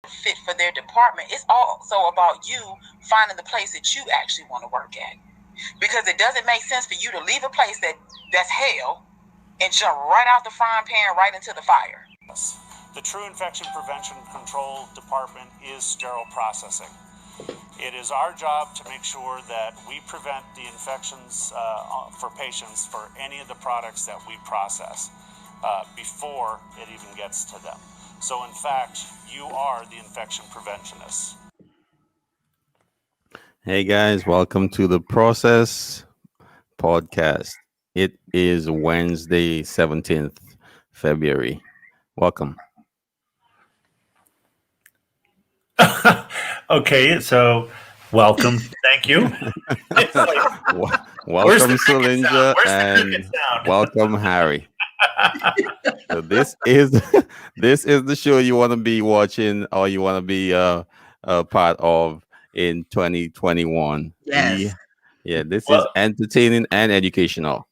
fit for their department. It's also about you finding the place that you actually want to work at. Because it doesn't make sense for you to leave a place that's hell and jump right out the frying pan right into the fire. The true infection prevention control department is sterile processing. It is our job to make sure that we prevent the infections for patients for any of the products that we process before it even gets to them. So in fact, you are the infection preventionists. Hey guys, welcome to the Process podcast. It is Wednesday, 17th February. Welcome. Okay, so welcome. Thank you. Welcome, Selendra, and welcome, Harry. So this is the show you want to be watching or you want to be a part of in 2021. Yes. This is entertaining and educational.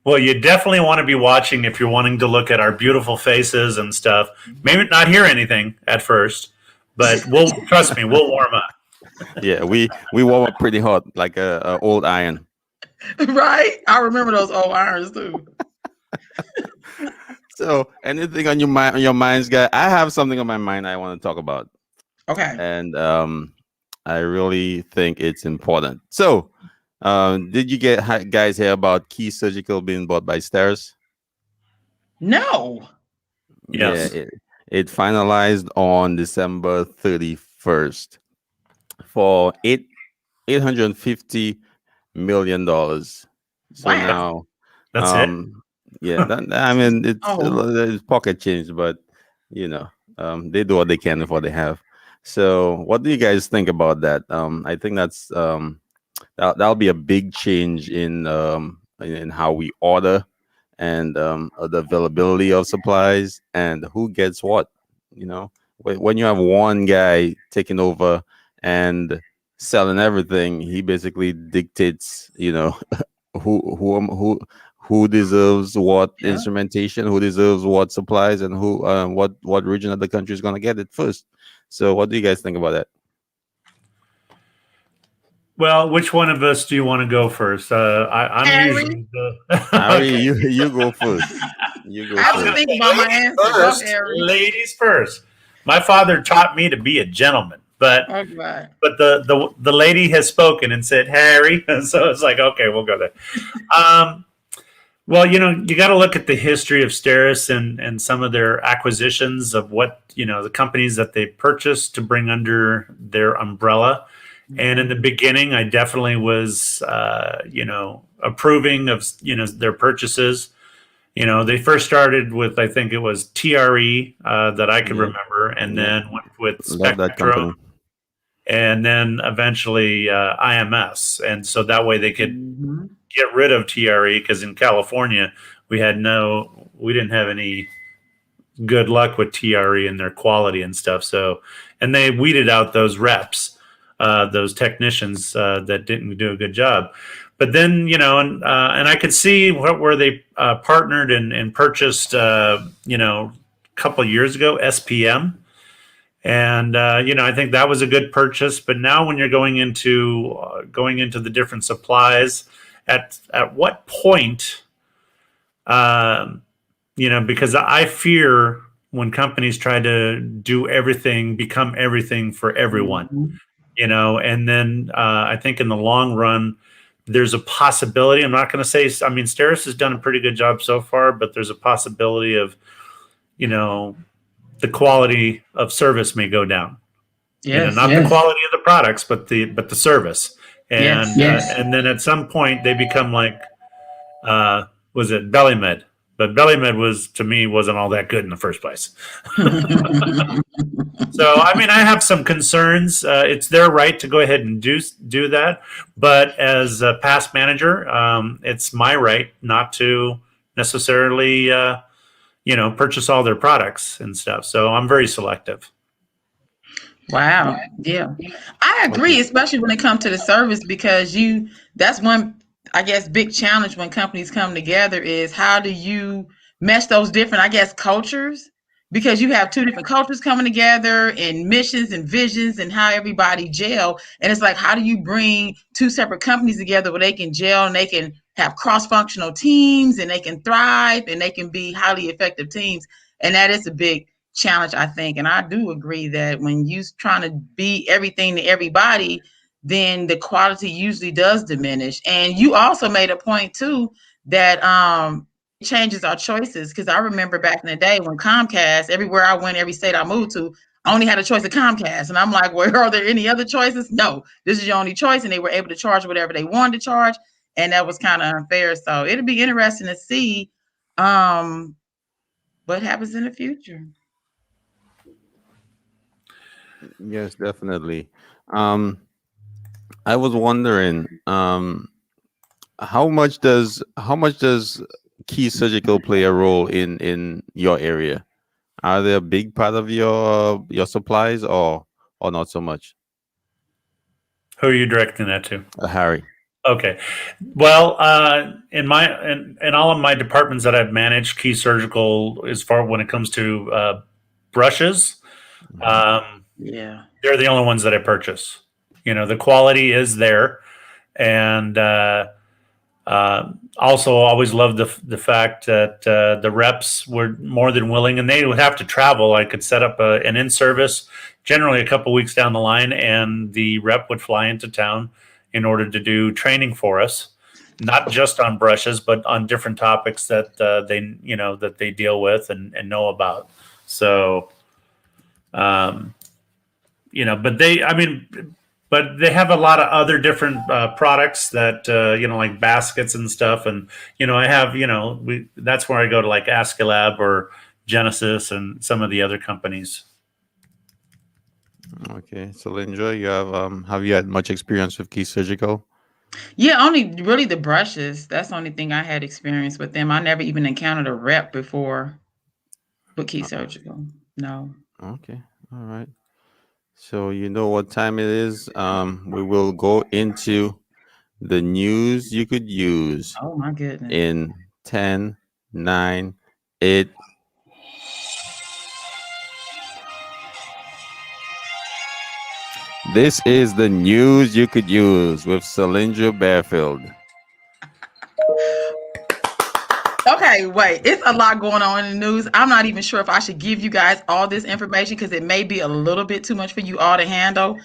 Well, you definitely want to be watching if you're wanting to look at our beautiful faces and stuff. Maybe not hear anything at first, but trust me, we'll warm up. Yeah, we warm up pretty hot, like a old iron. Right? I remember those old irons too. So, anything on your minds, guys? I have something on my mind I want to talk about. Okay. And I really think it's important. So, did you guys hear about Key Surgical being bought by Sterile? No. Yes. Yeah, it finalized on December 31st for $850 million. So wow. now, that's it. Yeah, it's pocket change, but they do what they can with what they have. So, what do you guys think about that? I think that's that'll be a big change in how we order and the availability of supplies and who gets what. When you have one guy taking over and selling everything, he basically dictates, who deserves what instrumentation, who deserves what supplies, and who what region of the country is going to get it first. So what do you guys think about that? Well, which one of us do you want to go first? I'm Harry? usually Harry, you go first. I was thinking about my answer. First, ladies first. My father taught me to be a gentleman, but the lady has spoken and said Harry, so it's like, okay, we'll go there. Well, you got to look at the history of Sterile and some of their acquisitions of what, the companies that they purchased to bring under their umbrella. And in the beginning, I definitely was, approving of, their purchases. They first started with, I think it was TRE that I can remember, and then went with Spectrum, and then eventually IMS. And so that way they could get rid of TRE, because in California we didn't have any good luck with TRE and their quality and stuff. So, and they weeded out those reps, those technicians that didn't do a good job. But then, and I could see where they partnered and purchased, a couple of years ago, SPM. And, I think that was a good purchase. But now when you're going into the different supplies, at what point, because I fear when companies try to do everything, become everything for everyone, and then I think in the long run, there's a possibility. I'm not going to say, Sterile has done a pretty good job so far, but there's a possibility of, the quality of service may go down. Not the quality of the products, but the service. And and then at some point they become like, was it BellyMed? But BellyMed to me wasn't all that good in the first place. So I have some concerns. It's their right to go ahead and do that, but as a past manager, it's my right not to necessarily purchase all their products and stuff. So I'm very selective. Wow. Yeah. I agree, especially when it comes to the service, because that's one, I guess, big challenge when companies come together is how do you mesh those different, I guess, cultures, because you have two different cultures coming together and missions and visions and how everybody gel. And it's like, how do you bring two separate companies together where they can gel and they can have cross-functional teams and they can thrive and they can be highly effective teams? And that is a big challenge, I think. And I do agree that when you're trying to be everything to everybody, then the quality usually does diminish. And you also made a point too that it changes our choices, because I remember back in the day when Comcast, everywhere I went, every state I moved to, I only had a choice of Comcast. And I'm like, well, are there any other choices? No, this is your only choice. And they were able to charge whatever they wanted to charge. And that was kind of unfair. So it'll be interesting to see what happens in the future. Yes, definitely. I was wondering, how much does Key Surgical play a role in your area? Are they a big part of your supplies, or not so much? Who are you directing that to? Harry. Okay. Well, in all of my departments that I've managed, Key Surgical, as far when it comes to brushes, yeah, they're the only ones that I purchase. The quality is there, and also always loved the fact that the reps were more than willing, and they would have to travel. I could set up an in-service, generally a couple weeks down the line, and the rep would fly into town in order to do training for us, not just on brushes, but on different topics that they deal with and know about. So, but they have a lot of other different products that like baskets and stuff, and I have that's where I go to, like Aesculap or Genesis and some of the other companies. Okay, Selendra, have you had much experience with Key Surgical? Yeah, only really the brushes. That's the only thing I had experience with them. I never even encountered a rep before with Key Surgical. No. Okay, all right. So you know what time it is. We will go into the news you could use. Oh my goodness. In 10, 9, 8. This is the news you could use with Selendra Barefield. Okay, wait. It's a lot going on in the news. I'm not even sure if I should give you guys all this information because it may be a little bit too much for you all to handle.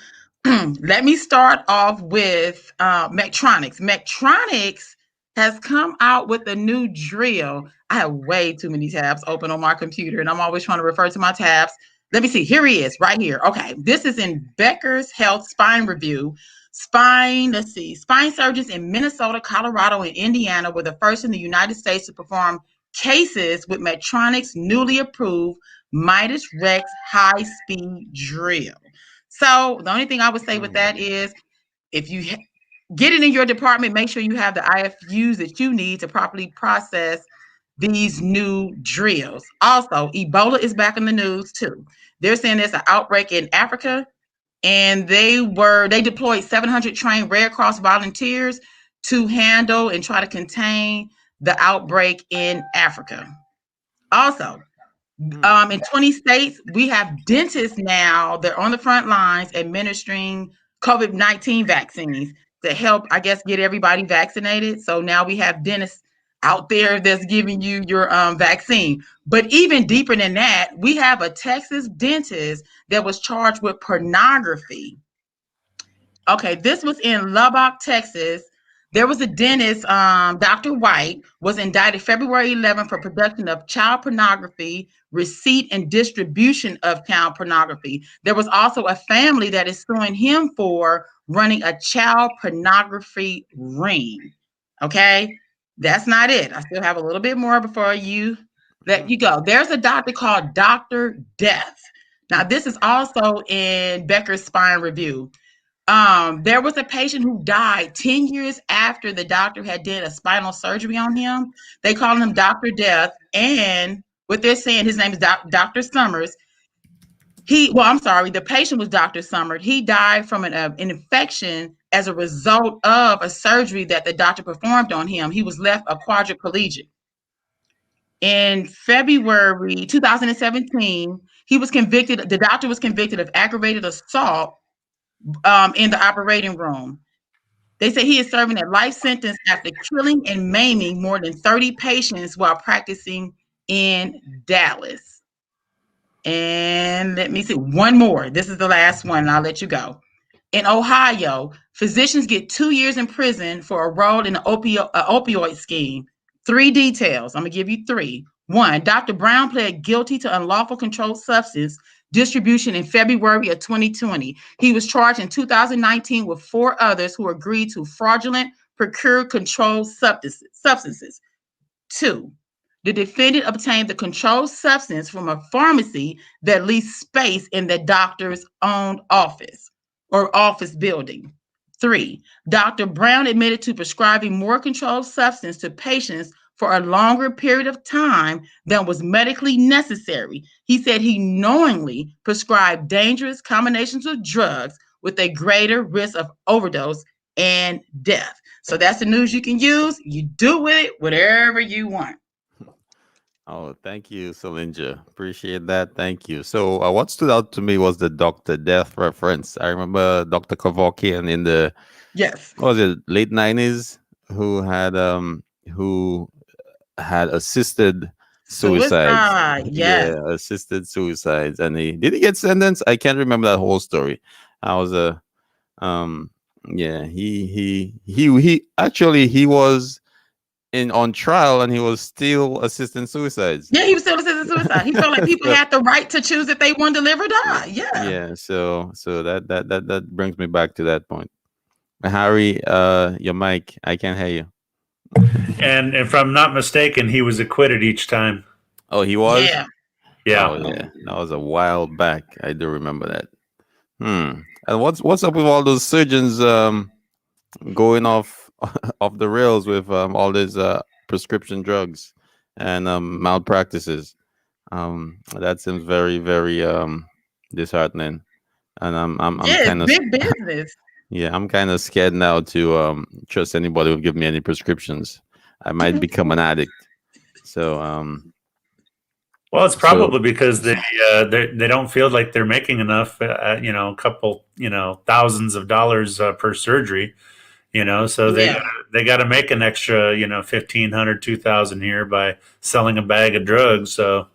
Let me start off with Medtronics. Medtronics has come out with a new drill. I have way too many tabs open on my computer, and I'm always trying to refer to my tabs. Let me see. Here he is, right here. Okay, this is in Becker's Health Spine Review. Spine surgeons in Minnesota, Colorado, and Indiana were the first in the United States to perform cases with Medtronic's newly approved Midas Rex high-speed drill. So the only thing I would say with that is, if you get it in your department, make sure you have the IFUs that you need to properly process these new drills. Also, Ebola is back in the news too. They're saying there's an outbreak in Africa, and they deployed 700 trained Red Cross volunteers to handle and try to contain the outbreak in Africa. Also, in 20 states, we have dentists now. They're on the front lines administering COVID-19 vaccines to help, I guess, get everybody vaccinated. So now we have dentists out there that's giving you your vaccine. But even deeper than that, we have a Texas dentist that was charged with pornography. Okay, this was in Lubbock, Texas. There was a dentist, Dr. White, was indicted February 11th for production of child pornography, receipt and distribution of child pornography. There was also a family that is suing him for running a child pornography ring. Okay, that's not it. I still have a little bit more before you let you go. There's a doctor called Dr. Death. Now, this is also in Becker's Spine Review. There was a patient who died 10 years after the doctor had did a spinal surgery on him. They call him Dr. Death, and what they're saying, his name is Dr. Summers. The patient was Dr. Summers. He died from an infection as a result of a surgery that the doctor performed on him. He was left a quadriplegic. In February 2017, the doctor was convicted of aggravated assault in the operating room. They say he is serving a life sentence after killing and maiming more than 30 patients while practicing in Dallas. And let me see, one more. This is the last one, and I'll let you go. In Ohio, physicians get 2 years in prison for a role in an opioid scheme. 3 details. I'm going to give you 3. 1, Dr. Brown pled guilty to unlawful controlled substance distribution in February of 2020. He was charged in 2019 with 4 others who agreed to fraudulent procure controlled substances. 2, the defendant obtained the controlled substance from a pharmacy that leased space in the doctor's own office or office building. 3, Dr. Brown admitted to prescribing more controlled substance to patients for a longer period of time than was medically necessary. He said he knowingly prescribed dangerous combinations of drugs with a greater risk of overdose and death. So that's the news you can use. You do with it whatever you want. Oh, thank you, Selendra. Appreciate that. Thank you. So what stood out to me was the Dr. Death reference. I remember Dr. Kevorkian in the what was it, late 90s, who had assisted suicides. Yes. Yeah, assisted suicides. And did he get sentenced? I can't remember that whole story. I was yeah, he actually he was on trial and he was still assisting suicides. Yeah, he was still assisting suicide. He felt like people had the right to choose if they wanted to live or die. Yeah. Yeah. So that brings me back to that point. Harry, your mic, I can't hear you. And if I'm not mistaken, he was acquitted each time. Oh, he was? Yeah. Yeah. Oh, yeah. That was a while back. I do remember that. And what's up with all those surgeons going off the rails with all these prescription drugs and malpractices? That seems very, very disheartening. And I'm kind of big business. Yeah, I'm kind of scared now to trust anybody who give me any prescriptions. I might become an addict. So, well, it's probably because they don't feel like they're making enough. A couple, thousands of dollars per surgery. So they got to make an extra, $1,500, $2,000 here by selling a bag of drugs. So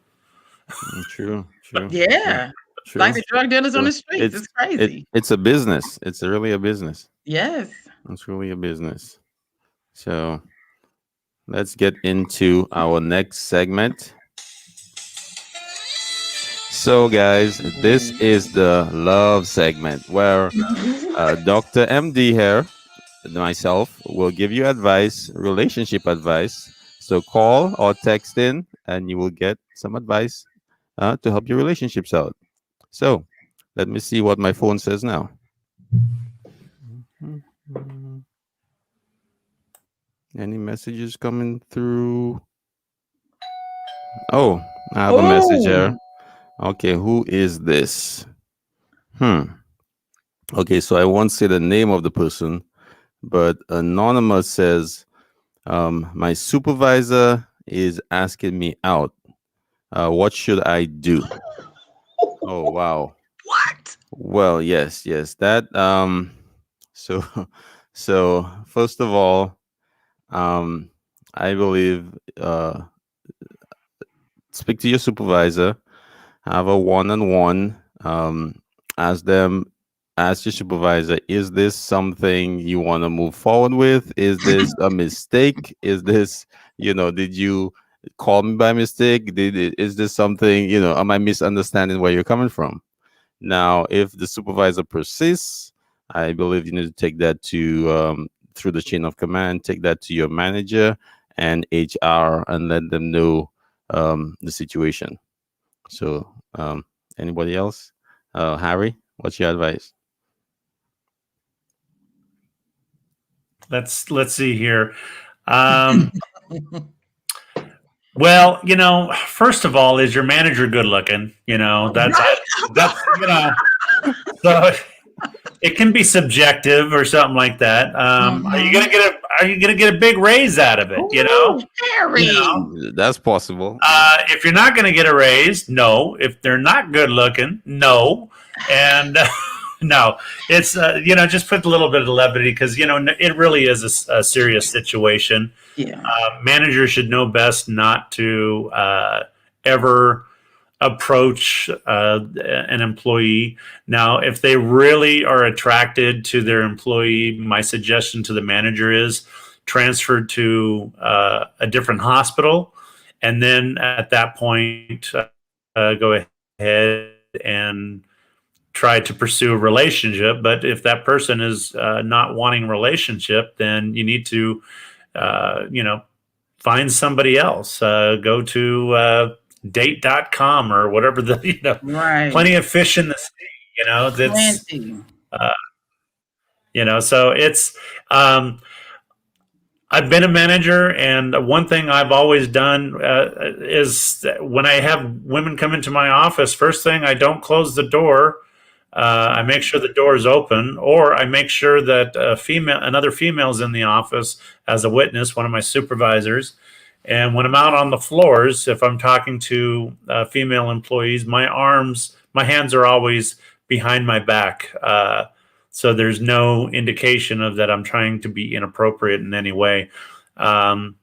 true. Yeah. True. Like the drug dealers on the streets. It's crazy. It's a business. It's really a business. Yes. It's really a business. So let's get into our next segment. So, guys, this is the love segment where Dr. MD here, myself, will give you advice, relationship advice. So call or text in and you will get some advice to help your relationships out. So let me see what my phone says now. Any messages coming through? Oh, I have a message here. Okay, who is this? Okay, so I won't say the name of the person, but Anonymous says, my supervisor is asking me out. What should I do? Oh, wow. What? Well, yes. That so first of all, I believe speak to your supervisor, have a one-on-one, ask your supervisor, is this something you want to move forward with? Is this a mistake? Is this, did you call me by mistake? Is this something, am I misunderstanding where you're coming from? Now, if the supervisor persists, I believe you need to take that to through the chain of command, take that to your manager and HR and let them know the situation. So anybody else? Harry, what's your advice? Let's see here. Well, first of all, is your manager good looking? That's so it can be subjective or something like that. Are you gonna get a big raise out of it? That's possible. If you're not gonna get a raise, no. If they're not good looking, no. And no, it's just put a little bit of levity because it really is a serious situation. Yeah. Managers should know best not to ever approach an employee. Now, if they really are attracted to their employee, my suggestion to the manager is transfer to a different hospital, and then at that point, go ahead and try to pursue a relationship. But if that person is not wanting a relationship, then you need to, find somebody else. Go to date.com or whatever right. Plenty of fish in the sea, that's, so it's, I've been a manager, and one thing I've always done is when I have women come into my office, first thing, I don't close the door. I make sure the door is open, or I make sure that another female's in the office as a witness, one of my supervisors. And when I'm out on the floors, if I'm talking to female employees, my hands are always behind my back. So there's no indication of that I'm trying to be inappropriate in any way. We have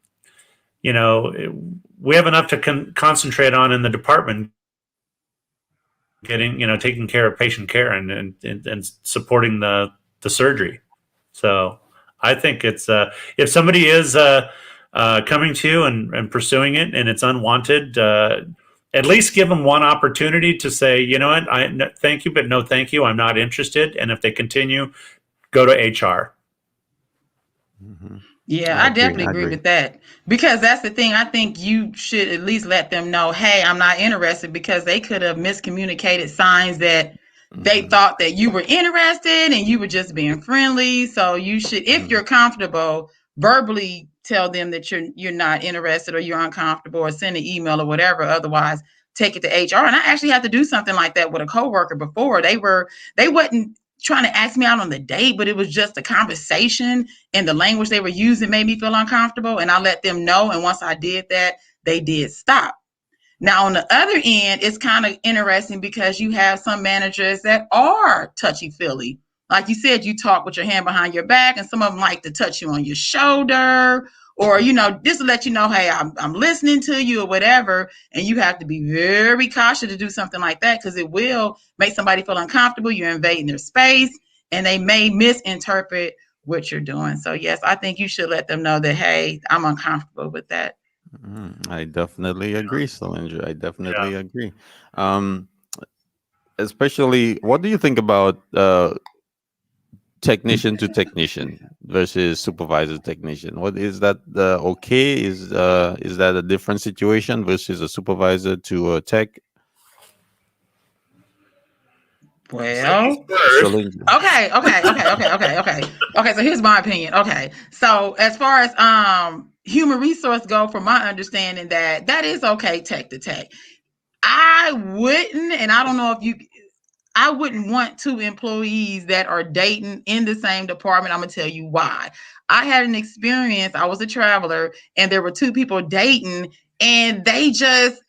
enough to concentrate on in the department, taking care of patient care and supporting the surgery. So I think it's if somebody is coming to you and pursuing it and it's unwanted, at least give them one opportunity to say, you know what, thank you, but no thank you, I'm not interested. And if they continue, go to HR. Mm-hmm. Yeah, I definitely agree with that, because that's the thing. I think you should at least let them know, hey, I'm not interested, because they could have miscommunicated signs that they thought that you were interested and you were just being friendly. So you should, if you're comfortable, verbally tell them that you're not interested or you're uncomfortable, or send an email or whatever. Otherwise, take it to HR. And I actually had to do something like that with a coworker before. They wasn't trying to ask me out on the date, but it was just a conversation, and the language they were using made me feel uncomfortable. And I let them know. And once I did that, they did stop. Now, on the other end, it's kind of interesting because you have some managers that are touchy-feely. Like you said, you talk with your hand behind your back, and some of them like to touch you on your shoulder, or, just to let you know, hey, I'm listening to you or whatever. And you have to be very cautious to do something like that, because it will make somebody feel uncomfortable. You're invading their space, and they may misinterpret what you're doing. So, yes, I think you should let them know that, hey, I'm uncomfortable with that. I definitely agree, Selendra. I definitely agree. Especially, what do you think about technician to technician versus supervisor technician? What is that? Okay, is that a different situation versus a supervisor to a tech? Well, okay. So here's my opinion. Okay, so as far as human resource go, from my understanding, that is okay, tech to tech. I wouldn't, and I don't know if I wouldn't want two employees that are dating in the same department. I'm going to tell you why. I had an experience. I was a traveler, and there were two people dating, and they just,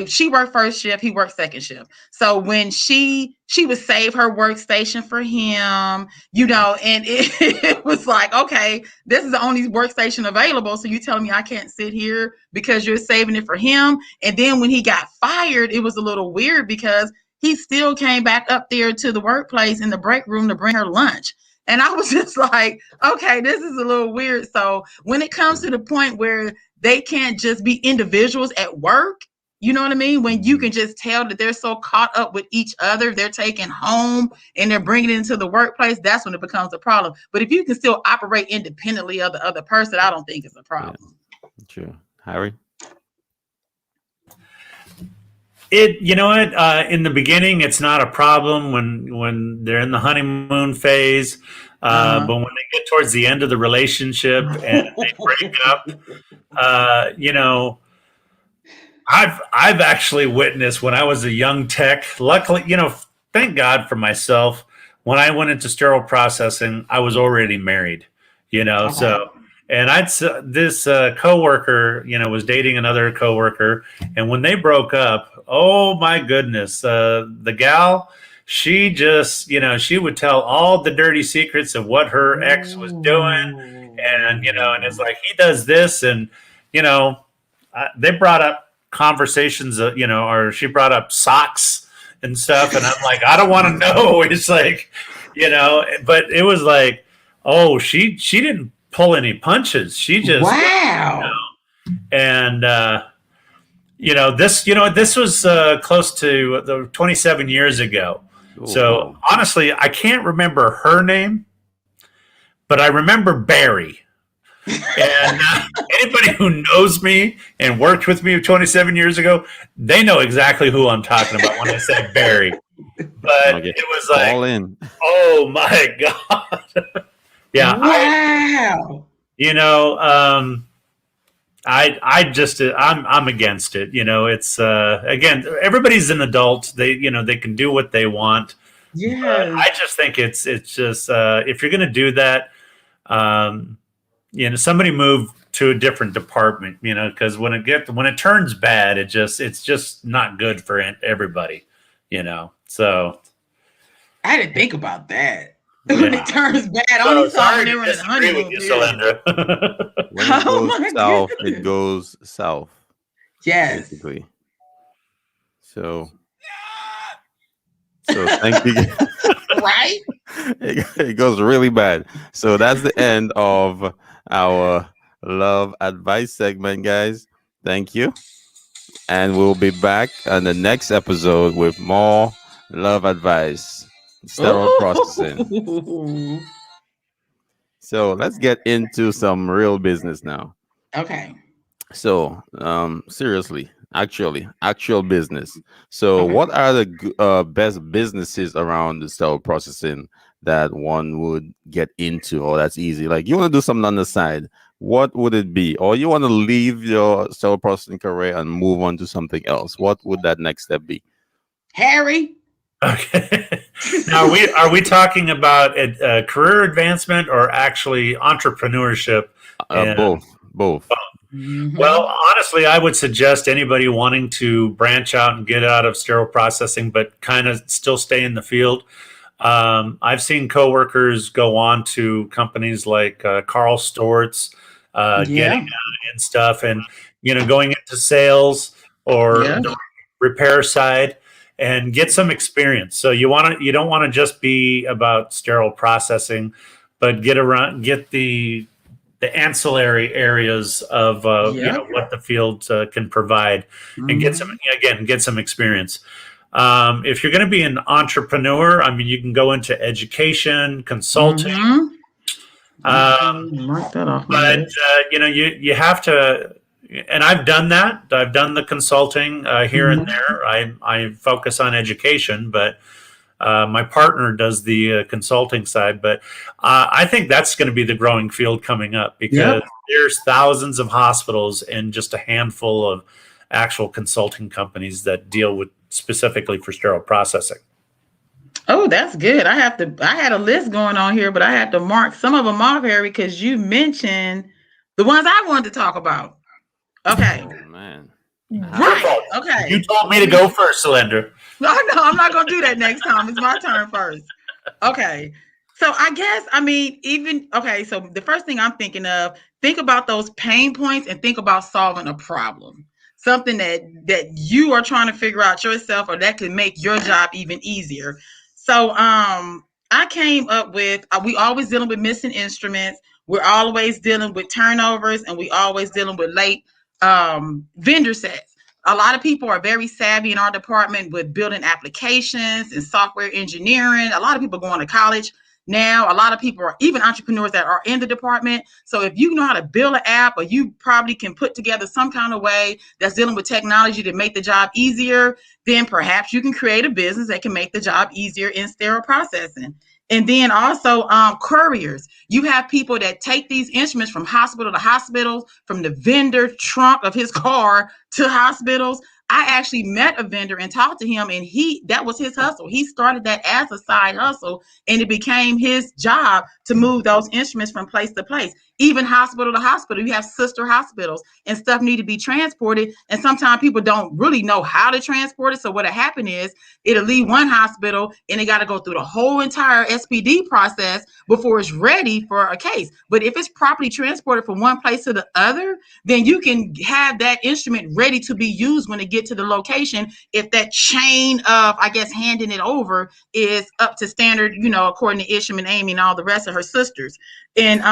she worked first shift, he worked second shift. So when she would save her workstation for him, and it was like, okay, this is the only workstation available. So you telling me I can't sit here because you're saving it for him? And then when he got fired, it was a little weird because he still came back up there to the workplace in the break room to bring her lunch. And I was just like, okay, this is a little weird. So when it comes to the point where they can't just be individuals at work, you know what I mean? When you can just tell that they're so caught up with each other, they're taking home and they're bringing it into the workplace, that's when it becomes a problem. But if you can still operate independently of the other person, I don't think it's a problem. Yeah. True. Harry? In the beginning, it's not a problem when they're in the honeymoon phase. But when they get towards the end of the relationship and they break up, I've actually witnessed when I was a young tech. Luckily, thank God for myself. when I went into sterile processing, I was already married, Okay. so, and this coworker, was dating another coworker. And when they broke up, oh my goodness, the gal, she just, she would tell all the dirty secrets of what her ex was doing. And, and it's like, he does this. And, they brought up conversations, or she brought up socks and stuff. And I'm like, I don't want to know. It's like, but it was like, oh, she didn't pull any punches. She just, wow. And, this was close to the 27 years ago. Ooh. So honestly, I can't remember her name, but I remember Barry. And anybody who knows me and worked with me 27 years ago, they know exactly who I'm talking about when I say Barry. But it was like, all in. Oh my God. Yeah. Wow. I'm against it. It's again, everybody's an adult. They can do what they want. Yeah. I just think it's just if you're going to do that, somebody move to a different department. Because when it turns bad, it's just not good for everybody. So I didn't think about that. When it turns bad, only sorry to disagree with you, Selendra. When it goes south, it goes south. Yes. Basically. So thank you. Right? It goes really bad. So that's the end of our love advice segment, guys. Thank you. And we'll be back on the next episode with more love advice. Sterile processing. So let's get into some real business now. Okay. So seriously, actual business. So what are the best businesses around the sterile processing that one would get into, or that's easy? Like, you want to do something on the side, what would it be? Or you want to leave your sterile processing career and move on to something else? What would that next step be? Harry. Okay. Now, are we talking about a career advancement or actually entrepreneurship? Both. Mm-hmm. Well, honestly, I would suggest anybody wanting to branch out and get out of sterile processing, but kind of still stay in the field. I've seen coworkers go on to companies like Carl Storz, getting and stuff, and going into sales or the repair side, and get some experience. So you don't want to just be about sterile processing, but get the ancillary areas of what the field can provide, and get some experience. If you're going to be an entrepreneur, you can go into education, consulting. Mark that off. But you have to. And I've done that. I've done the consulting here and there. I focus on education, but my partner does the consulting side. But I think that's going to be the growing field coming up, because there's thousands of hospitals and just a handful of actual consulting companies that deal with specifically for sterile processing. Oh, that's good. I had a list going on here, but I had to mark some of them off, Harry, because you mentioned the ones I wanted to talk about. Okay. Oh, man. Right. Okay. You told me to go first, Selendra. No, I'm not going to do that next time. It's my turn first. Okay. So I guess, so the first thing I'm thinking of, think about those pain points and think about solving a problem. Something that you are trying to figure out yourself, or that can make your job even easier. So I came up with, we always dealing with missing instruments. We're always dealing with turnovers, and we always dealing with late vendor sets. A lot of people are very savvy in our department with building applications and software engineering. A lot of people going to college now. A lot of people are even entrepreneurs that are in the department. So if you know how to build an app, or you probably can put together some kind of way that's dealing with technology to make the job easier, then perhaps you can create a business that can make the job easier in sterile processing. And then also couriers. You have people that take these instruments from hospital to hospitals, from the vendor trunk of his car to hospitals. I actually met a vendor and talked to him, and that was his hustle. He started that as a side hustle, and it became his job to move those instruments from place to place. Even hospital to hospital, you have sister hospitals, and stuff need to be transported. And sometimes people don't really know how to transport it. So what'll happen is it'll leave one hospital, and they got to go through the whole entire SPD process before it's ready for a case. But if it's properly transported from one place to the other, then you can have that instrument ready to be used when it gets to the location. If that chain of, I guess, handing it over is up to standard, according to Isham and Amy and all the rest of her sisters. And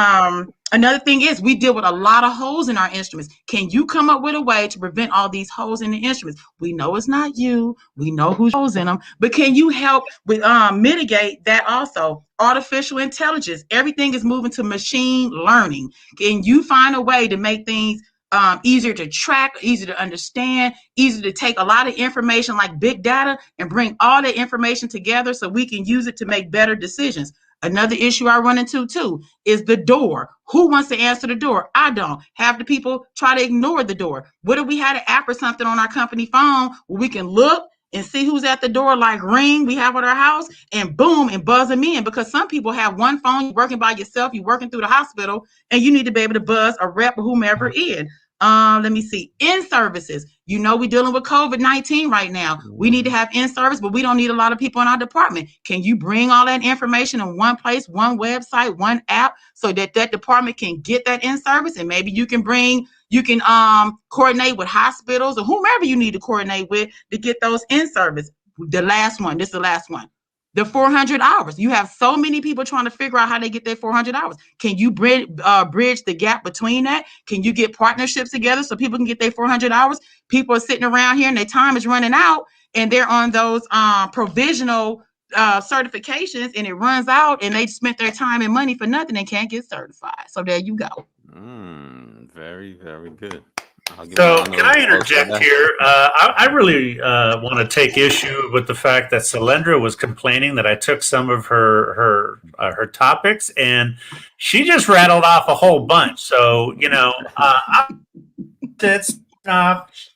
another thing is we deal with a lot of holes in our instruments. Can you come up with a way to prevent all these holes in the instruments? We know it's not you. We know who's holes in them, but can you help with mitigate that also? Artificial intelligence. Everything is moving to machine learning. Can you find a way to make things easier to track, easier to understand, easier to take a lot of information like big data and bring all that information together so we can use it to make better decisions? Another issue I run into too is the door. Who wants to answer the door? I don't. Have the people try to ignore the door. What if we had an app or something on our company phone where we can look and see who's at the door, like Ring we have at our house, and boom, and buzz them in? Because some people have one phone, you're working by yourself, you're working through the hospital, and you need to be able to buzz a rep or whomever in. Let me see. In-services. We're dealing with COVID-19 right now. We need to have in-service, but we don't need a lot of people in our department. Can you bring all that information in one place, one website, one app, so that that department can get that in-service? And maybe you can coordinate with hospitals or whomever you need to coordinate with to get those in-service. This is the last one. The 400 hours. You have so many people trying to figure out how they get their 400 hours. Can you bridge the gap between that? Can you get partnerships together so people can get their 400 hours? People are sitting around here and their time is running out, and they're on those provisional certifications, and it runs out, and they spent their time and money for nothing and can't get certified. So there you go. Very, very good. So can I interject here? I really want to take issue with the fact that Selendra was complaining that I took some of her topics, and she just rattled off a whole bunch. So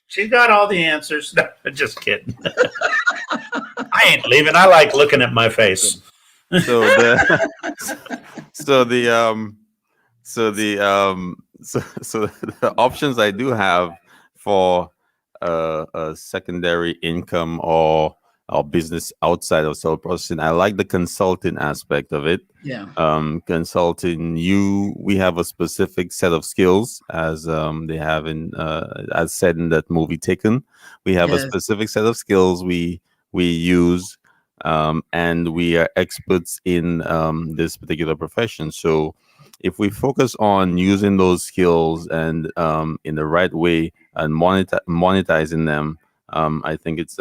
she got all the answers. No, just kidding. I ain't leaving. I like looking at my face. So the options I do have for a secondary income or business outside of sterile processing, I like the consulting aspect of it. Yeah. Consulting, we have a specific set of skills, as they have as said in that movie Taken. We have a specific set of skills we use, and we are experts in this particular profession. So if we focus on using those skills and in the right way and monetizing them, I think it's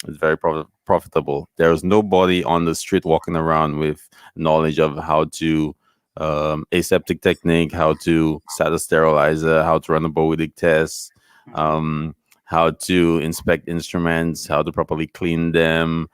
very profitable. There's nobody on the street walking around with knowledge of how to aseptic technique, how to start a sterilizer, how to run a Bowidic test, how to inspect instruments, how to properly clean them,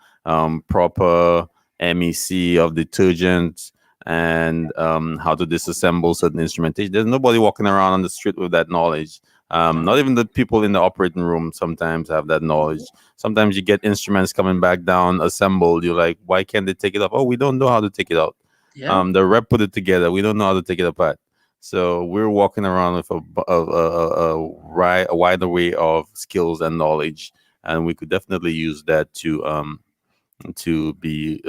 proper MEC of detergent, and how to disassemble certain instrumentation. There's nobody walking around on the street with that knowledge. Not even the people in the operating room sometimes have that knowledge. Sometimes you get instruments coming back down assembled. You're like, why can't they take it off? Oh, we don't know how to take it out. Yeah. The rep put it together. We don't know how to take it apart. So we're walking around with a wide array of skills and knowledge, and we could definitely use that to be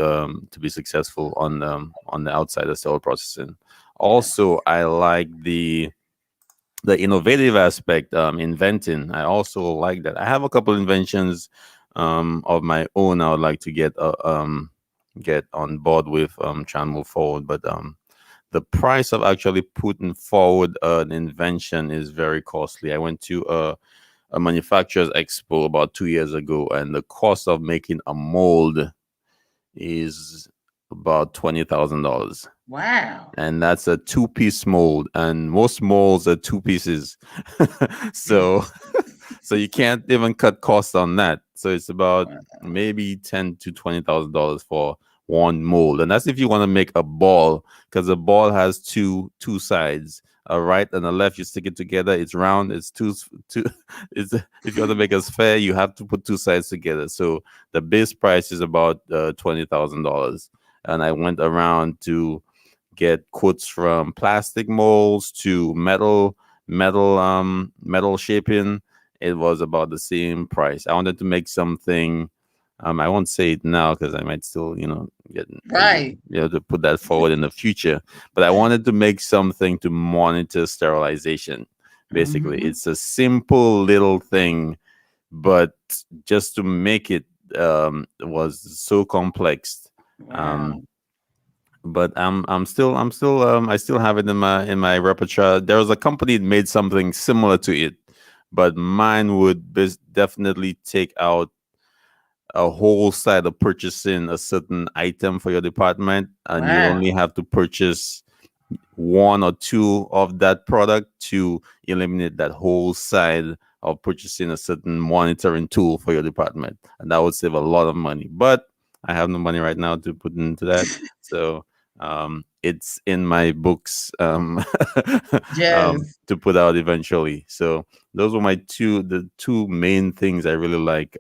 successful on the outside of sterile processing. Also, I like the innovative aspect, inventing. I also like that. I have a couple inventions of my own I would like to get on board with, trying to move forward. But the price of actually putting forward an invention is very costly. I went to a manufacturer's expo about 2 years ago, and the cost of making a mold is about $20,000. Wow. And that's a 2-piece mold, and most molds are 2 pieces. so you can't even cut costs on that. So it's about maybe $10,000 to $20,000 for one mold. And that's if you want to make a ball, because a ball has two sides. a right and a left. You stick it together. It's round. It's two. It's if you want to make a sphere, you have to put two sides together. So the base price is about $20,000. And I went around to get quotes from plastic molds to metal shaping. It was about the same price. I wanted to make something. I won't say it now because I might still, get right. To put that forward in the future. But I wanted to make something to monitor sterilization. Basically, it's a simple little thing, but just to make it was so complex. Wow. But I still have it in my repertoire. There was a company that made something similar to it, but mine would definitely take out a whole side of purchasing a certain item for your department, and you only have to purchase one or two of that product to eliminate that whole side of purchasing a certain monitoring tool for your department, and that would save a lot of money. But I have no money right now to put into that, so it's in my books yes. to put out eventually. So those were the two main things I really like.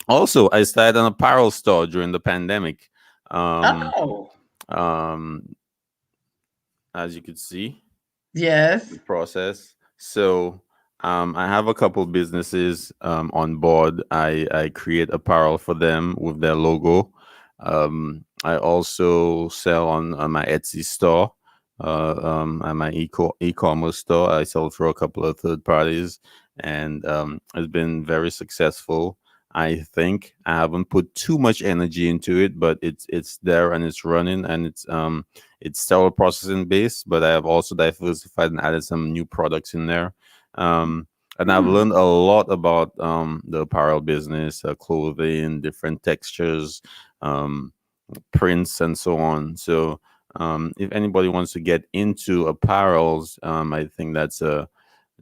Also, I started an apparel store during the pandemic. As you could see, yes, the process. So I have a couple businesses on board. I create apparel for them with their logo. I also sell on my Etsy store, and my e-commerce store. I sell through a couple of third parties, and it's been very successful. I think I haven't put too much energy into it, but it's there and it's running, and it's sterile processing based. But I have also diversified and added some new products in there. And I've learned a lot about the apparel business, clothing, different textures, prints, and so on. So if anybody wants to get into apparels, I think that's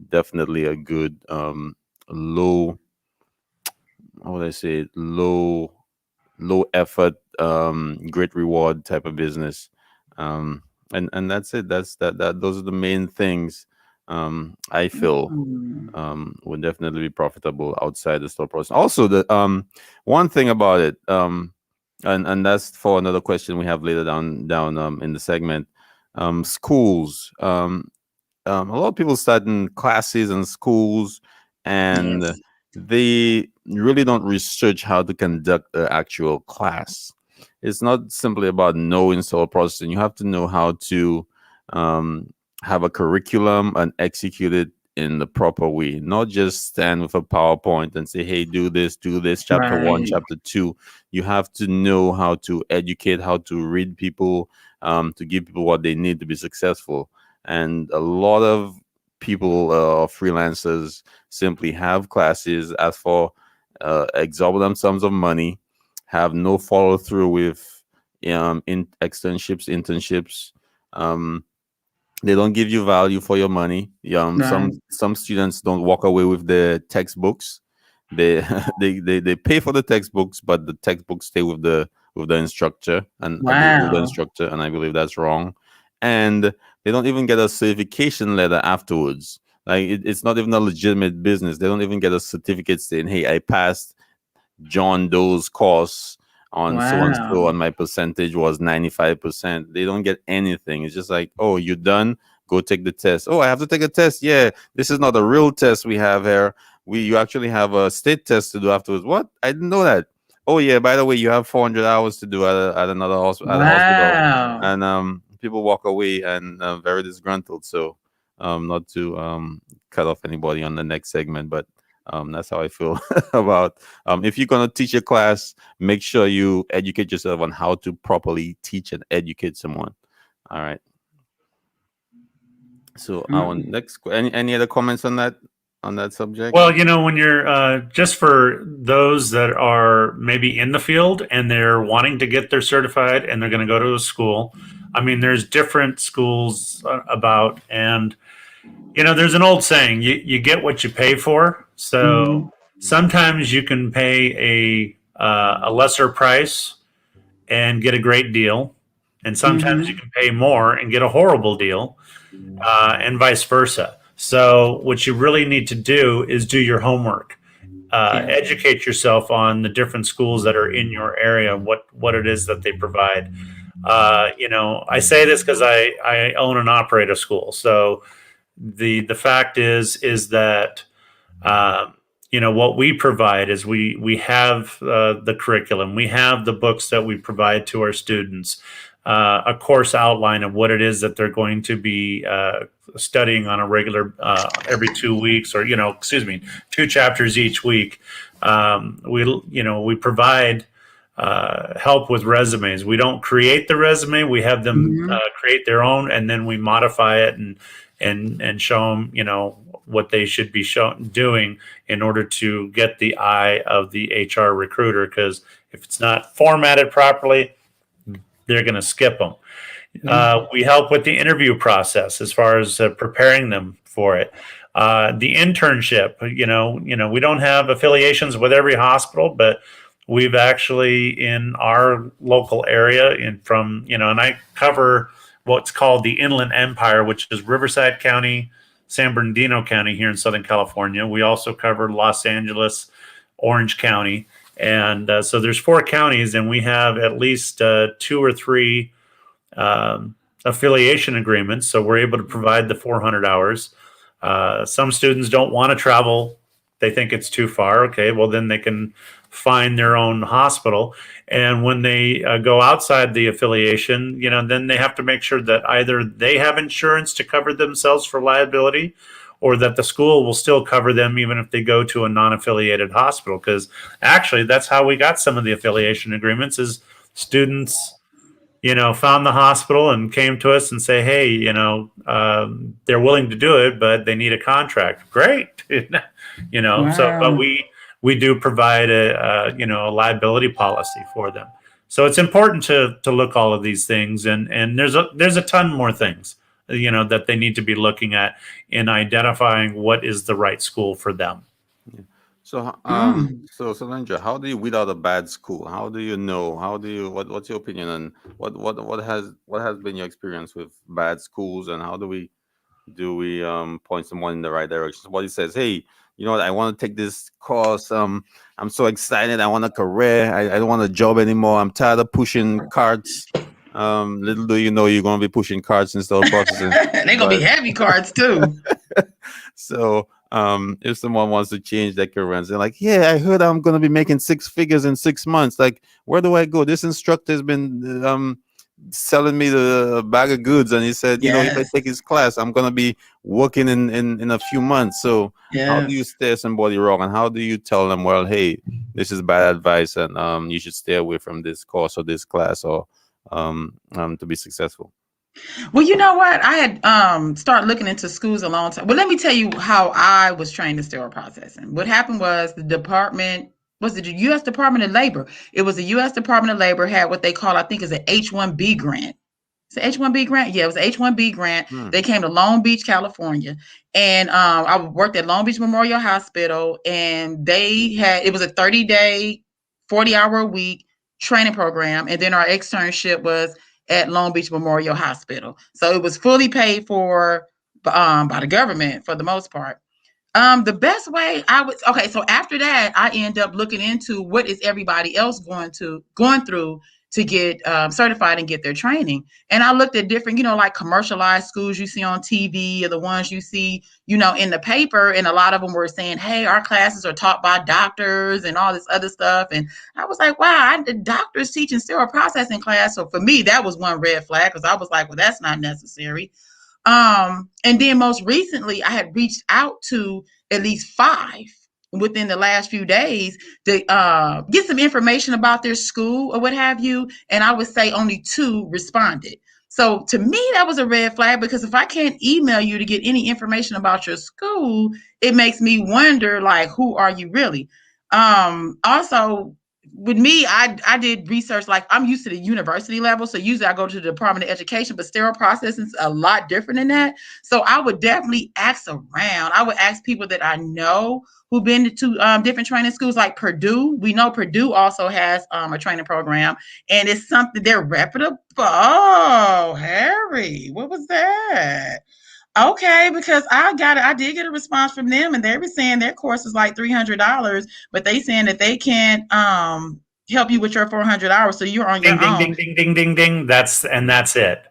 definitely a good low effort, great reward type of business. And that's it. Those are the main things I feel would definitely be profitable outside the store process. Also, the one thing about it, and that's for another question we have later down in the segment. Schools. A lot of people start in classes and schools, and they really don't research how to conduct an actual class. It's not simply about knowing sterile processing. You have to know how to have a curriculum and execute it in the proper way, not just stand with a PowerPoint and say, hey, do this, chapter 1, chapter 2. You have to know how to educate, how to read people, to give people what they need to be successful. And a lot of people, freelancers, simply have classes, ask for exorbitant sums of money, have no follow through with internships. They don't give you value for your money. Some students don't walk away with their textbooks. They they pay for the textbooks, but the textbooks stay with the instructor and I believe that's wrong. And they don't even get a certification letter afterwards. Like it's not even a legitimate business. They don't even get a certificate saying, "Hey, I passed John Doe's course on so and so, and my percentage was 95%." They don't get anything. It's just like, "Oh, you done? Go take the test." "Oh, I have to take a test." "Yeah, this is not a real test we have here. You actually have a state test to do afterwards." "What? I didn't know that." "Oh yeah, by the way, you have 400 hours to do at another hospital." And people walk away and very disgruntled. So not to cut off anybody on the next segment, but that's how I feel about if you're going to teach a class, make sure you educate yourself on how to properly teach and educate someone. All right. So our next, any other comments on that subject? Well, when you're just for those that are maybe in the field and they're wanting to get their certified and they're going to go to a school. I mean, there's different schools about, and there's an old saying, you get what you pay for. So sometimes you can pay a lesser price and get a great deal. and sometimes you can pay more and get a horrible deal, and vice versa. So what you really need to do is do your homework. Educate yourself on the different schools that are in your area, what it is that they provide. I say this because I own and operate a school. So the fact is that what we provide is we have the curriculum, we have the books that we provide to our students, a course outline of what it is that they're going to be studying on a regular every 2 weeks, or 2 chapters each week. We provide help with resumes. We don't create the resume. We have them create their own, and then we modify it and show them, what they should be doing in order to get the eye of the HR recruiter. Because if it's not formatted properly, they're going to skip them. We help with the interview process as far as preparing them for it. The internship, we don't have affiliations with every hospital, but we've actually, in our local area, and I cover what's called the Inland Empire, which is Riverside County, San Bernardino County here in Southern California. We also cover Los Angeles, Orange County. And so there's 4 counties, and we have at least 2 or 3 affiliation agreements. So we're able to provide the 400 hours. Some students don't want to travel. They think it's too far. Okay, well, then they can find their own hospital. And when they go outside the affiliation, then they have to make sure that either they have insurance to cover themselves for liability, or that the school will still cover them even if they go to a non-affiliated hospital. Because actually, that's how we got some of the affiliation agreements, is students found the hospital and came to us and say, hey, they're willing to do it, but they need a contract. Great. Wow. So, but we do provide a liability policy for them. So it's important to look all of these things, and there's a ton more things, that they need to be looking at in identifying what is the right school for them. Yeah. So, so Selendra, how do you weed out a bad school? How do you know? What's your opinion on what has been your experience with bad schools, and how do we point someone in the right direction? Somebody says, hey, you know what, I want to take this course. I'm so excited. I want a career. I don't want a job anymore. I'm tired of pushing carts. Little do you know, you're going to be pushing carts in Sterile Processing. They're going to be heavy carts too. So if someone wants to change their career and they're like, yeah, I heard I'm going to be making 6 figures in 6 months. Like, where do I go? This instructor has been selling me the bag of goods, and he said, if I take his class, I'm going to be working in a few months. So how do you steer somebody wrong, and how do you tell them, well, hey, this is bad advice, and you should stay away from this course or this class, or to be successful? Well, you know what? I had started looking into schools a long time. Well, let me tell you how I was trained in sterile processing. What happened was the U.S. Department of Labor. It was the U.S. Department of Labor had what they call, I think, is an H-1B grant. It's an H-1B grant? Yeah, it was an H-1B grant. They came to Long Beach, California. And I worked at Long Beach Memorial Hospital, and it was a 30-day, 40-hour-a-week training program. And then our externship was at Long Beach Memorial Hospital. So it was fully paid for by the government for the most part. The best way so after that, I end up looking into what is everybody else going through to get certified and get their training. And I looked at different, like commercialized schools you see on TV, or the ones you see, in the paper. And a lot of them were saying, hey, our classes are taught by doctors and all this other stuff. And I was like, wow, the doctors teaching sterile processing class. So for me, that was one red flag, because I was like, well, that's not necessary. And then most recently, I had reached out to at least 5 within the last few days to get some information about their school or what have you. And I would say only 2 responded. So to me, that was a red flag, because if I can't email you to get any information about your school, it makes me wonder, like, who are you really? Also, with me, I did research, like I'm used to the university level. So usually I go to the Department of Education, but sterile processing is a lot different than that. So I would definitely ask around. I would ask people that I know who've been to different training schools, like Purdue. We know Purdue also has a training program, and it's something they're reputable. Oh, Harry, what was that? Okay, because I did get a response from them, and they were saying their course is like $300, but they saying that they can't help you with your 400 hours, so you're on your own. Ding, ding, ding, ding, ding. That's it.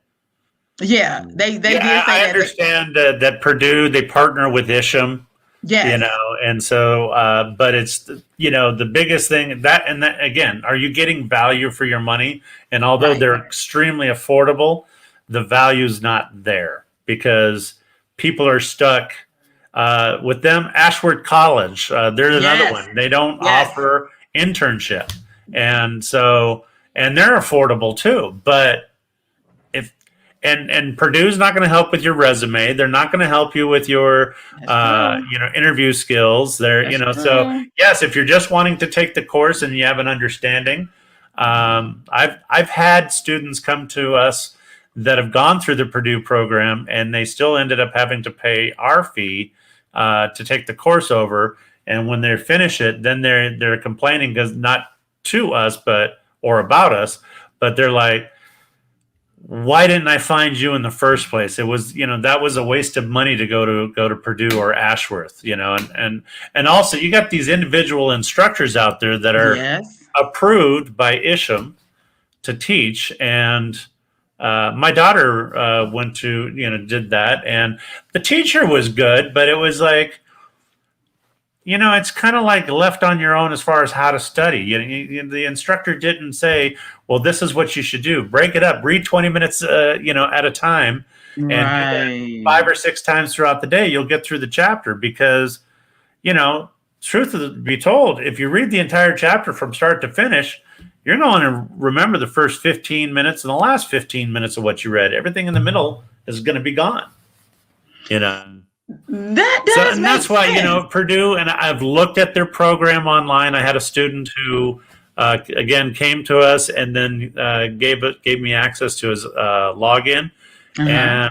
Yeah, they did say I understand that Purdue, they partner with Isham. Yes. And so, but it's, the biggest thing that again, are you getting value for your money? And although they're extremely affordable, the value's not there because people are stuck with them. Ashworth College, they're another one. They don't offer internship. And so, and they're affordable too, but and Purdue's not going to help with your resume. They're not going to help you with your, interview skills. So yes, if you're just wanting to take the course and you have an understanding, I've had students come to us that have gone through the Purdue program and they still ended up having to pay our fee to take the course over. And when they finish it, then they're complaining because not to us, or about us, but they're like, why didn't I find you in the first place? It was, that was a waste of money to go to Purdue or Ashworth, and also you got these individual instructors out there that are approved by Isham to teach. And my daughter went to, did that, and the teacher was good, but it was like, it's kind of like left on your own as far as how to study. The instructor didn't say, well, this is what you should do. Break it up. Read 20 minutes, at a time. And do that 5 or 6 times throughout the day. You'll get through the chapter because, truth be told, if you read the entire chapter from start to finish, you're going to remember the first 15 minutes and the last 15 minutes of what you read. Everything in the middle is going to be gone, That's why, Purdue, and I've looked at their program online. I had a student who, again, came to us and then gave me access to his login. And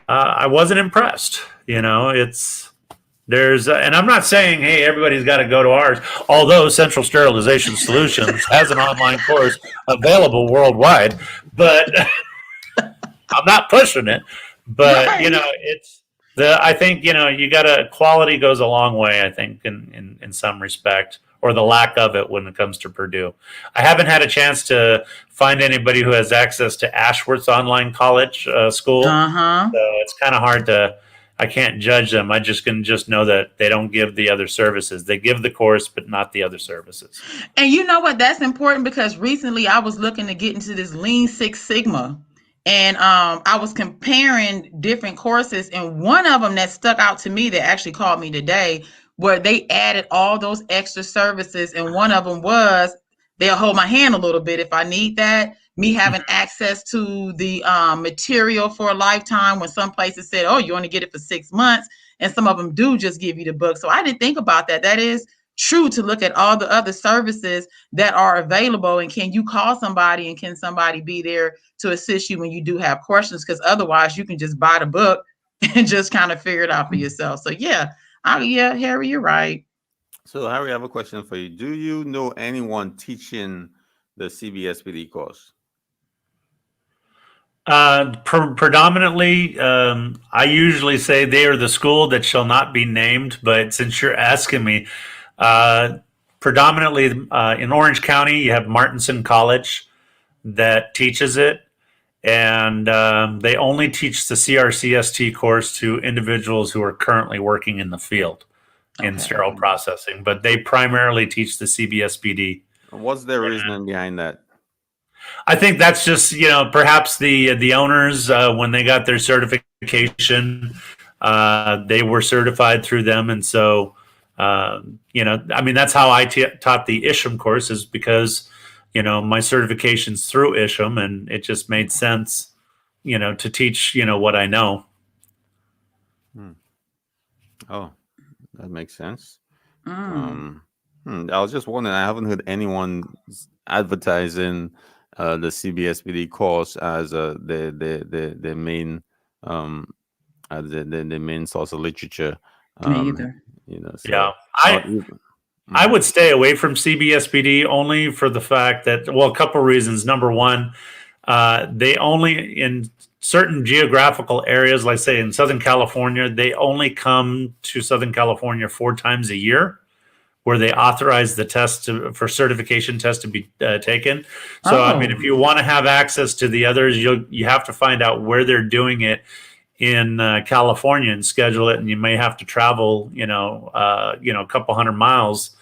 I wasn't impressed. And I'm not saying, hey, everybody's got to go to ours, although Central Sterilization Solutions has an online course available worldwide, but I'm not pushing it. But I think you got quality goes a long way. I think in some respect, or the lack of it when it comes to Purdue. I haven't had a chance to find anybody who has access to Ashworth's online college school, so it's kind of hard to. I can't judge them. I can know that they don't give the other services. They give the course, but not the other services. And you know what? That's important because recently I was looking to get into this Lean Six Sigma. And I was comparing different courses, and one of them that stuck out to me that actually called me today, where they added all those extra services, and one of them was they'll hold my hand a little bit if I need that. Me having access to the material for a lifetime, when some places said, oh, you only get it for 6 months, and some of them do just give you the book. So I didn't think about that. That is true, to look at all the other services that are available, and can you call somebody and can somebody be there to assist you when you do have questions, because otherwise you can just buy the book and just kind of figure it out for yourself. So Harry, you're right. So Harry, I have a question for you. Do you know anyone teaching the CBSPD course? Predominantly, I usually say they are the school that shall not be named, but since you're asking me, predominantly in Orange County, you have Martinson College that teaches it, and they only teach the CRCST course to individuals who are currently working in the field in sterile processing, but they primarily teach the CBSPD. What's their reasoning behind that? I think that's just, perhaps the owners, when they got their certification, they were certified through them. And so, that's how I taught the Isham course, is because, my certification's through Isham, and it just made sense, to teach, what I know. Oh, that makes sense. I was just wondering. I haven't heard anyone advertising the CBSPD course as the main the main source of literature. Me either. So yeah, I would stay away from CBSPD only for the fact that, well, a couple of reasons. Number one, they only, in certain geographical areas, like say in Southern California, they only come to Southern California 4 times a year, where they authorize the test for certification test to be taken. So, I mean, if you want to have access to the others, you have to find out where they're doing it in California and schedule it, and you may have to travel, a couple hundred miles,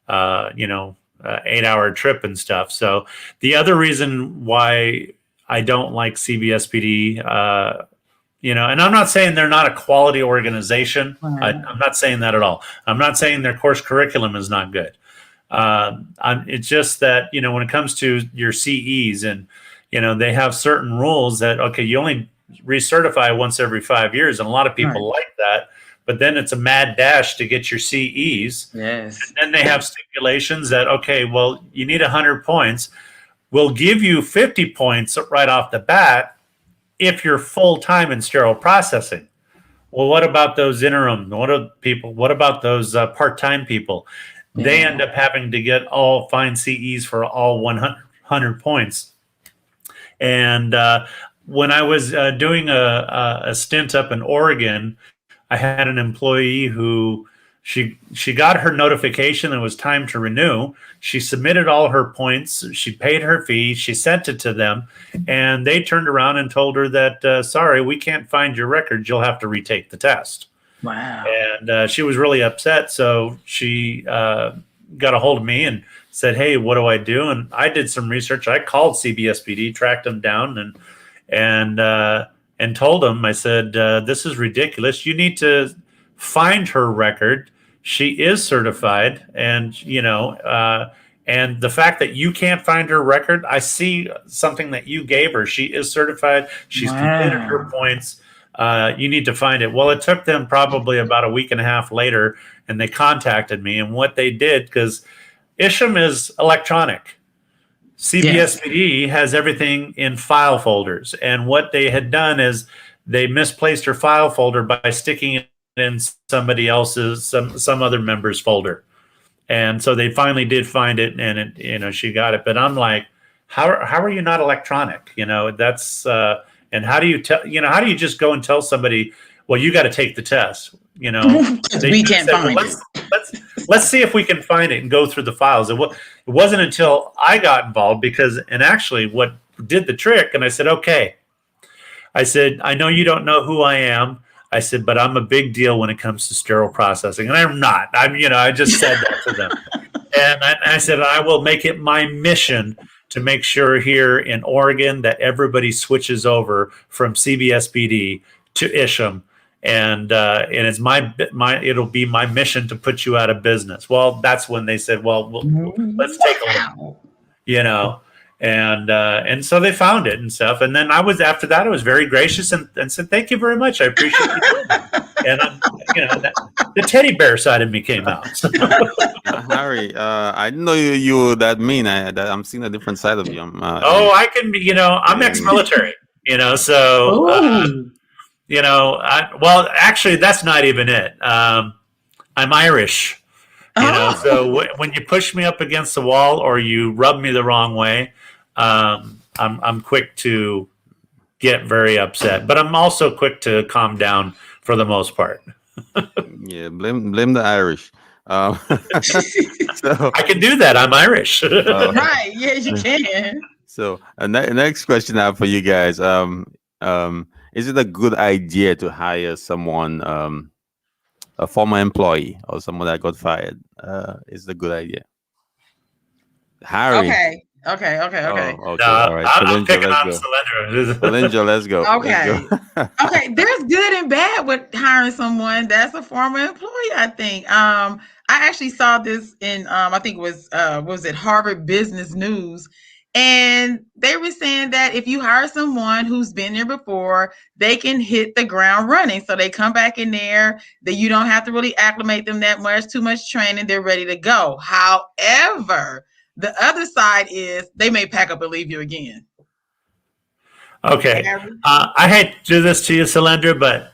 8-hour trip and stuff. So the other reason why I don't like CBSPD, and I'm not saying they're not a quality organization. I'm not saying that at all. I'm not saying their course curriculum is not good. It's just that, when it comes to your CEs and, they have certain rules that, okay, you only recertify once every 5 years. And a lot of people like that, but then it's a mad dash to get your CEs. Yes. And then they have stipulations that, okay, well, you need 100 points. We'll give you 50 points right off the bat if you're full-time in sterile processing. Well, what about those interim? What about those part-time people? Yeah. They end up having to find CEs for all 100 points. And when I was doing a stint up in Oregon, I had an employee who she got her notification and it was time to renew. She submitted all her points. She paid her fee. She sent it to them, and they turned around and told her that, sorry, we can't find your records. You'll have to retake the test. Wow. And she was really upset. So she got a hold of me and said, hey, what do I do? And I did some research. I called CBSPD, tracked them down, and told them, I said, this is ridiculous. You need to find her record. She is certified, and and the fact that you can't find her record, I see something that you gave her. She is certified. She's completed her points. You need to find it. Well, it took them probably about a week and a half later, and they contacted me. And what they did, because ISHM is electronic. CBSPD has everything in file folders. And what they had done is they misplaced her file folder by sticking it in somebody else's, some other member's folder. And so they finally did find it, and she got it. But I'm like, how are you not electronic? That's and how do you how do you just go and tell somebody, well, you got to take the test? We can't find it. Let's see if we can find it and go through the files. It wasn't until I got involved and actually what did the trick. And I said, okay. I said, I know you don't know who I am. I said, but I'm a big deal when it comes to sterile processing. And I'm not. I just said that to them. And I said, I will make it my mission to make sure here in Oregon that everybody switches over from CBSPD to ISHM. And it's it'll be my mission to put you out of business. Well, that's when they said, well, let's take a look, and so they found it and stuff. And then after that, I was very gracious and said, thank you very much. I appreciate you doing that. And the teddy bear side of me came out. So. Harry, I didn't know you were that mean. I'm seeing a different side of you. I can be, I'm ex-military, so, well, actually, that's not even it. I'm Irish, so when you push me up against the wall or you rub me the wrong way, I'm quick to get very upset, but I'm also quick to calm down for the most part. Yeah, blame the Irish. So I can do that. I'm Irish. Right? Yes, you can. So, next question I have for you guys. Is it a good idea to hire someone, a former employee or someone that got fired? Is it a good idea? Harry. Okay. Oh, okay. All right. I'm picking on Selendra. Selendra, let's go. Okay. Okay. There's good and bad with hiring someone that's a former employee, I think. I actually saw this in, I think it was it Harvard Business News. And they were saying that if you hire someone who's been there before, they can hit the ground running. So they come back in there, that you don't have to really acclimate them that much, too much training, they're ready to go. However, the other side is they may pack up and leave you again. Okay. I hate to do this to you, Selendra, but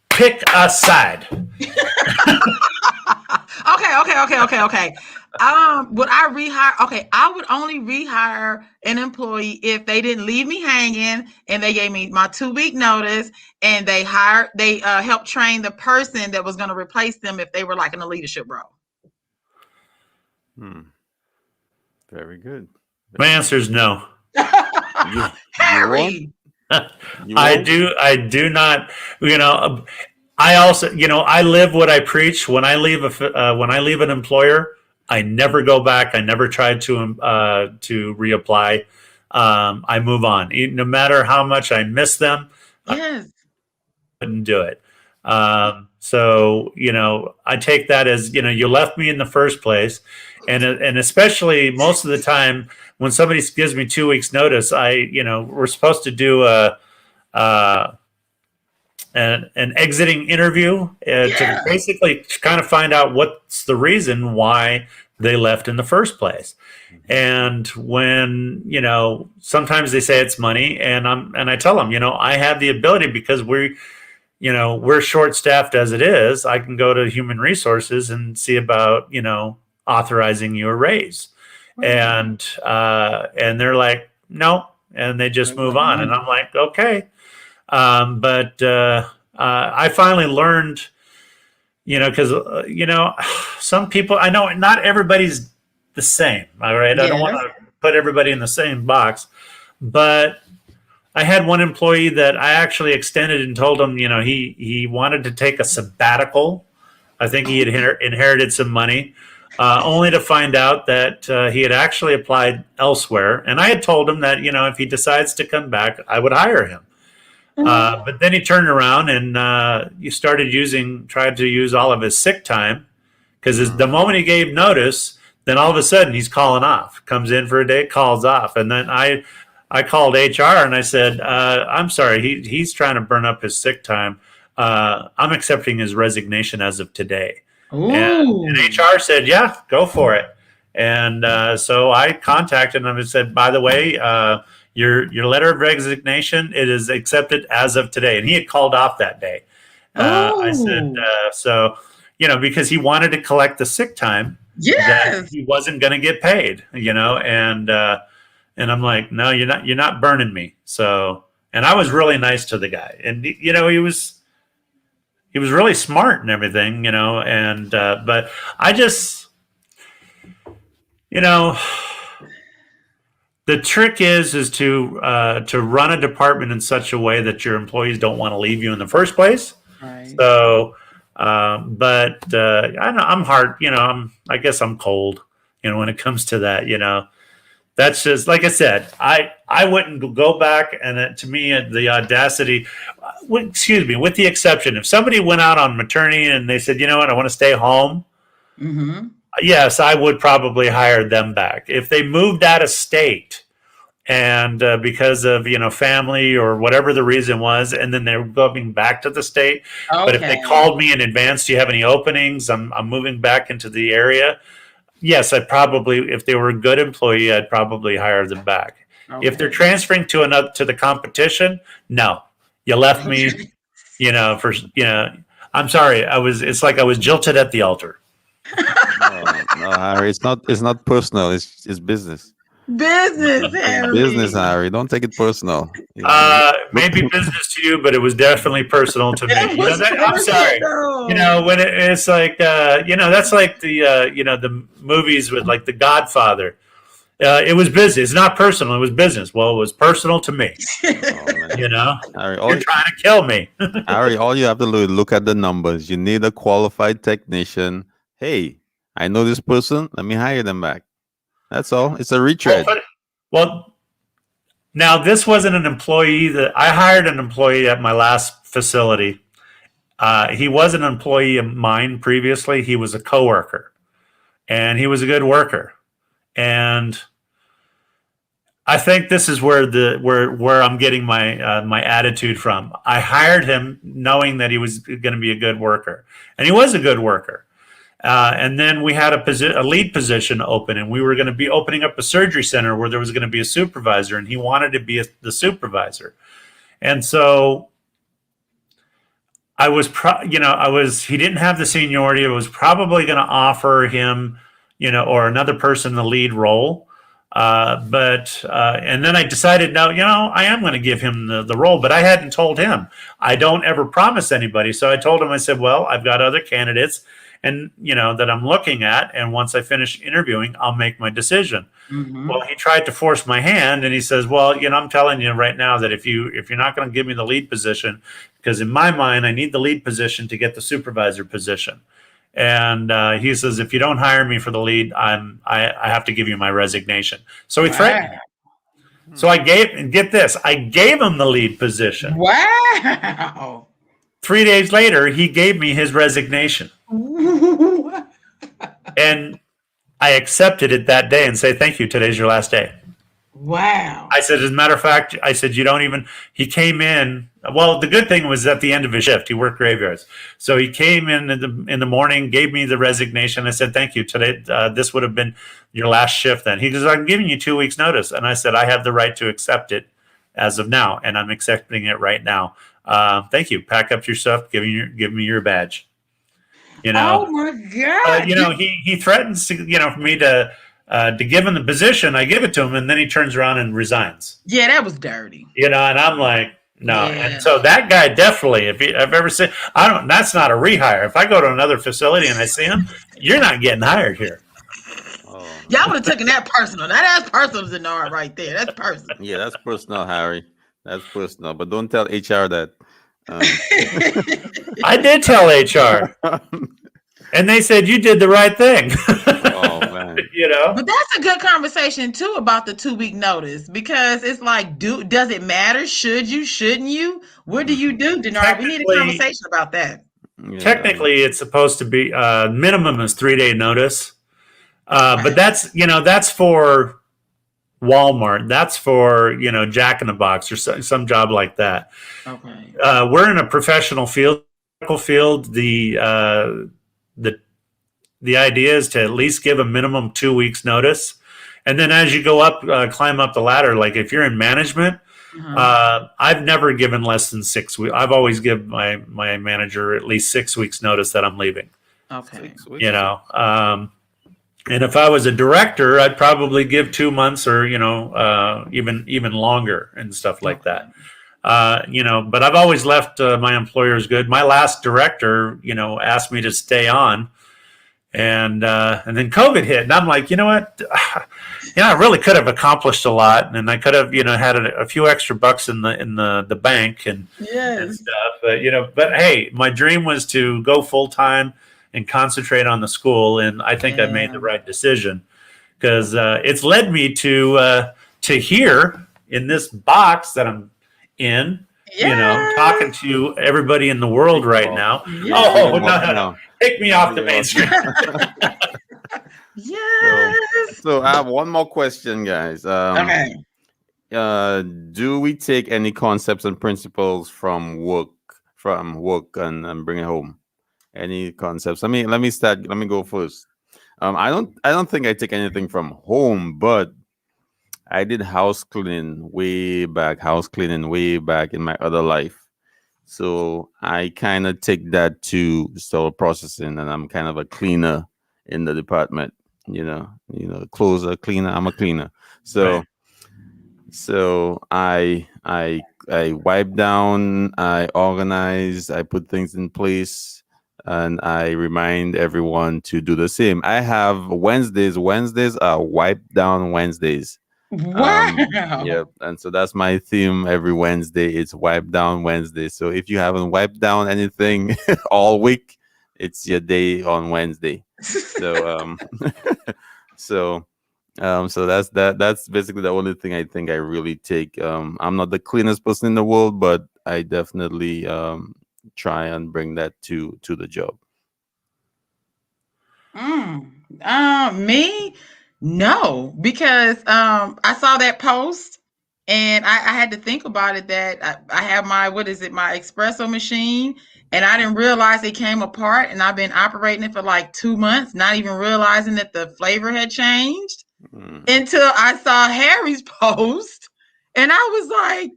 pick a side. Okay. Would I rehire? Okay, I would only rehire an employee if they didn't leave me hanging and they gave me my 2-week notice and they helped train the person that was going to replace them if they were like in a leadership role. Very good. My answer is no. Harry. I do not. I also, I live what I preach. When I leave an employer, I never go back. I never try to reapply. I move on, no matter how much I miss them. Yes, I wouldn't do it. So I take that as you left me in the first place, and especially most of the time when somebody gives me 2 weeks notice, we're supposed to do an exiting interview to basically kind of find out what's the reason why they left in the first place. And when, sometimes they say it's money, and I tell them, I have the ability because we're short-staffed as it is. I can go to human resources and see about, authorizing you a raise. And they're like, no, and they just move on. And I'm like, okay. But I finally learned, because, some people, I know not everybody's the same. All right. I don't want to put everybody in the same box, but I had one employee that I actually extended and told him, he wanted to take a sabbatical. I think he had inherited some money, only to find out that he had actually applied elsewhere. And I had told him that, if he decides to come back, I would hire him. But then he turned around and he tried to use all of his sick time, because the moment he gave notice, then all of a sudden he's calling off, comes in for a day, calls off. And then I called HR and I said, I'm sorry, he's trying to burn up his sick time. I'm accepting his resignation as of today. And HR said, yeah, go for it. And so I contacted him and said, by the way, your letter of resignation, it is accepted as of today. And he had called off that day. I said, because he wanted to collect the sick time that he wasn't going to get paid, and I'm like, no, you're not burning me. So, and I was really nice to the guy, and he was really smart and everything, and but I just, the trick is to run a department in such a way that your employees don't want to leave you in the first place. Right. So, but I'm hard. I guess I'm cold. When it comes to that, that's just like I said. I wouldn't go back, and to me, the audacity. Excuse me, with the exception, if somebody went out on maternity and they said, I want to stay home. Mm-hmm. Yes, I would probably hire them back. If they moved out of state and because of, family or whatever the reason was, and then they're going back to the state. Okay. But if they called me in advance, do you have any openings? I'm moving back into the area. Yes, if they were a good employee, I'd probably hire them back. Okay. If they're transferring to the competition, no. You left me, I'm sorry. It's like I was jilted at the altar. No, Harry, it's not personal. It's business. Harry. Business, Harry. Don't take it personal. Maybe business to you, but it was definitely personal to me. I'm sorry. When it's like, that's like the movies with like The Godfather. It was business. It's not personal. It was business. Well, it was personal to me. Harry, you're trying to kill me. Harry, all you have to do is look at the numbers. You need a qualified technician. Hey, I know this person. Let me hire them back. That's all. It's a retread. Well, now this wasn't an employee that I hired an employee at my last facility. He was an employee of mine previously. He was a coworker, and he was a good worker. And I think this is where I'm getting my my attitude from. I hired him knowing that he was going to be a good worker, and he was a good worker. And then we had a lead position open, and we were going to be opening up a surgery center where there was going to be a supervisor, and he wanted to be the supervisor. And so I was, he didn't have the seniority. I was probably going to offer him, or another person the lead role. And then I decided, no, I am going to give him the role, but I hadn't told him. I don't ever promise anybody. So I told him, I said, well, I've got other candidates and, that I'm looking at. And once I finish interviewing, I'll make my decision. Mm-hmm. Well, he tried to force my hand, and he says, well, I'm telling you right now that if you're not going to give me the lead position, because in my mind, I need the lead position to get the supervisor position. And he says, if you don't hire me for the lead, I have to give you my resignation. So he threatened me. So I gave him the lead position. Wow. 3 days later, he gave me his resignation. And I accepted it that day and say, thank you, today's your last day. Wow. I said, as a matter of fact, he came in. Well, the good thing was at the end of his shift, he worked graveyards. So he came in the morning, gave me the resignation. I said, thank you. Today, this would have been your last shift then. He goes, I'm giving you 2 weeks notice. And I said, I have the right to accept it as of now. And I'm accepting it right now. Thank you. Pack up your stuff. Give me your badge. Oh my God. He threatens to, for me to give him the position. I give it to him, and then he turns around and resigns. Yeah, that was dirty. And I'm like, no. Yeah. And so that guy definitely, if I've ever seen, that's not a rehire. If I go to another facility and I see him, you're not getting hired here. Oh, y'all would have taken that personal. That's personal, Deannard, right there. That's personal. Yeah, that's personal, Harry. That's personal. But don't tell HR that. I did tell HR. And they said you did the right thing. Oh man. But that's a good conversation too about the 2 week notice, because it's like, does it matter? Should you? Shouldn't you? What do you do, Deannard? We need a conversation about that. Yeah. Technically, it's supposed to be minimum is 3 day notice, but that's for Walmart. That's for Jack in the Box or some job like that. Okay. We're in a professional field. The idea is to at least give a minimum 2 weeks notice. And then as you go up, climb up the ladder, like if you're in management, I've never given less than 6 weeks. I've always given my manager at least 6 weeks notice that I'm leaving. Okay. And if I was a director, I'd probably give 2 months or, even longer and stuff like that. But I've always left my employers good. My last director, asked me to stay on, and then COVID hit, and I'm like, you know what? I really could have accomplished a lot, and I could have, had a few extra bucks in the bank and stuff. But hey, my dream was to go full time and concentrate on the school, and I think I made the right decision, because it's led me to here in this box that I'm in, talking to everybody in the world right now. No. Take me off the main screen. Yes. So I have one more question, guys. Okay. Do we take any concepts and principles from work and bring it home? Any concepts? Let me start. Let me go first. I don't think I take anything from home, but I did house cleaning way back in my other life. So I kind of take that to sterile processing, and I'm kind of a cleaner in the department. Closer, cleaner. I'm a cleaner. So, right. So I wipe down, I organize, I put things in place, and I remind everyone to do the same. I have Wednesdays. Wednesdays are wipe down Wednesdays. Wow. Yep. And so that's my theme every Wednesday. It's wipe down Wednesday. So if you haven't wiped down anything all week, it's your day on Wednesday. So so that's basically the only thing I think I really take. I'm not the cleanest person in the world, but I definitely try and bring that to the job. Me, No, because I saw that post and I had to think about it that I have my, my espresso machine, and I didn't realize it came apart, and I've been operating it for like 2 months, not even realizing that the flavor had changed until I saw Harry's post. And I was like,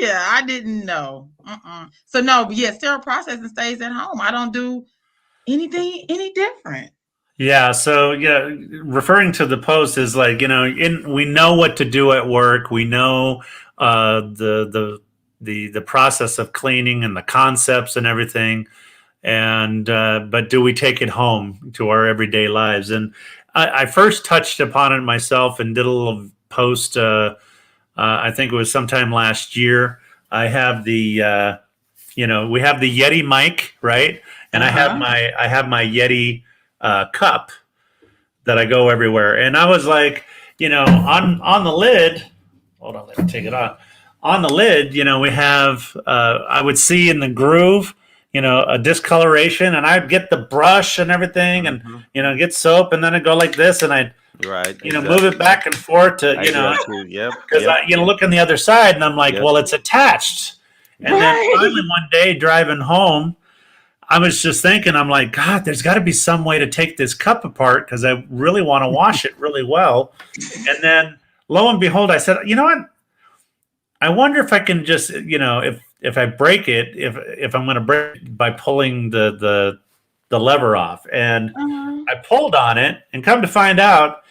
I didn't know. So no, but sterile processing stays at home. I don't do anything any different. Yeah. So referring to the post is like, we know what to do at work. We know the process of cleaning and the concepts and everything. And but do we take it home to our everyday lives? And I first touched upon it myself and did a little post. I think it was sometime last year. I have the we have the Yeti mic, right? And I have my Yeti cup that I go everywhere. And I was like, on the lid. Hold on, let me take it off. On the lid, we have I would see in the groove, a discoloration, and I'd get the brush and everything, and get soap, and then I'd go like this, and I'd move it back and forth to because I look on the other side, and I'm like, well, it's attached. And then finally one day driving home, I was just thinking, I'm like, God, there's got to be some way to take this cup apart because I really want to wash it really well. And then lo and behold, I said, you know what? I wonder if I can just, if I break it, if I'm going to break it by pulling the lever off. And I pulled on it, and come to find out,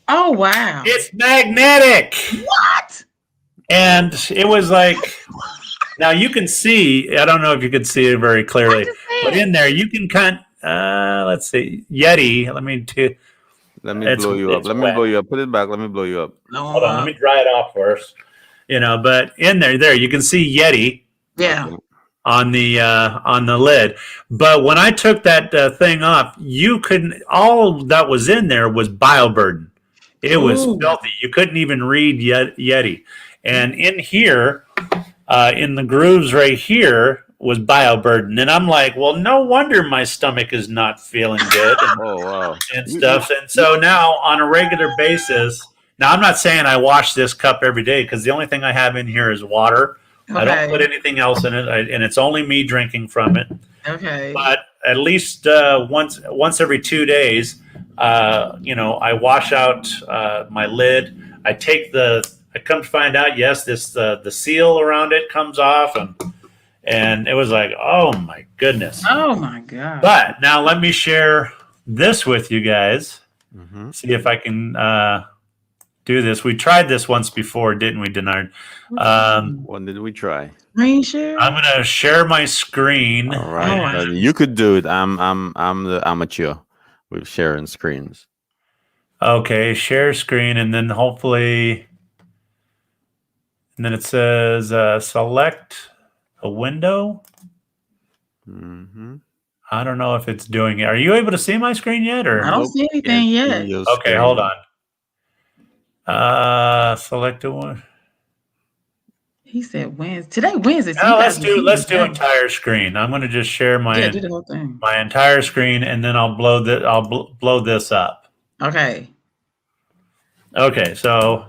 oh wow, it's magnetic. What? And it was like, now you can see, I don't know if you can see it very clearly, but in there you can let's see, Yeti. Let me blow you up. Let me blow you up. Put it back. Let me blow you up. Hold on. Let me dry it off first. But in there you can see Yeti. Yeah. On the lid. But when I took that thing off, you couldn't. All that was in there was bioburden. It was filthy. You couldn't even read Yeti. And in here, in the grooves right here, was bioburden. And I'm like, well, no wonder my stomach is not feeling good and stuff. And so now on a regular basis, now I'm not saying I wash this cup every day because the only thing I have in here is water. Okay. I don't put anything else in it, and it's only me drinking from it. Okay. But at least once every 2 days, I wash out my lid. I come to find out, yes, the seal around it comes off, and it was like, oh my goodness. Oh my God. But now let me share this with you guys. See if I can do this. We tried this once before, didn't we, Deannard? When did we try? Screen share. I'm gonna share my screen. All right, you could do it. I'm the amateur with sharing screens. Okay, share screen, and then hopefully, and then it says select a window. I don't know if it's doing it. Are you able to see my screen yet? Or I don't see anything yet. Okay, hold on. Select a one. He said Wednesday. Today Wednesday. So no, let's do entire screen. I'm going to just share my do the whole thing. My entire screen, and then I'll blow blow this up. Okay. Okay, so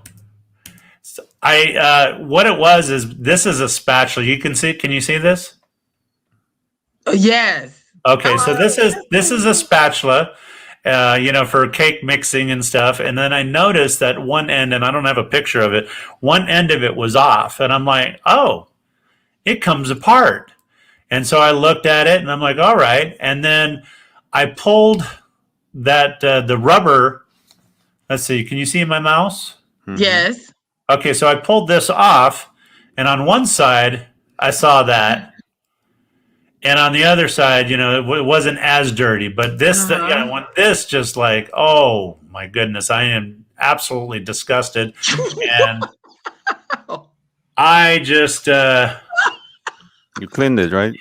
I what it was is this is a spatula. You can see. Can you see this? Yes. Okay, so this is a spatula. For cake mixing and stuff. And then I noticed that one end, and I don't have a picture of it, one end of it was off. And I'm like, oh, it comes apart. And so I looked at it, and I'm like, all right. And then I pulled that, the rubber. Let's see. Can you see my mouse? Yes. Okay, so I pulled this off, and on one side, I saw that. And on the other side, it wasn't as dirty. But this, when this just like, oh my goodness, I am absolutely disgusted. And I just you cleaned it, right?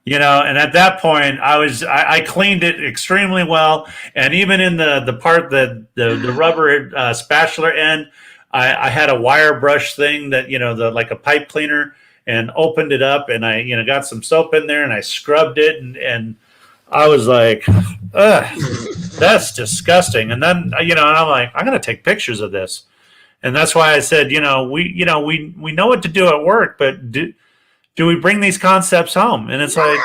And at that point, I cleaned it extremely well. And even in the part that the rubber spatula end, I had a wire brush thing that like a pipe cleaner. And opened it up, and I, got some soap in there, and I scrubbed it, and I was like, ugh, that's disgusting. And then, and I'm like, I'm going to take pictures of this. And that's why I said, we know what to do at work, but do we bring these concepts home? And it's like,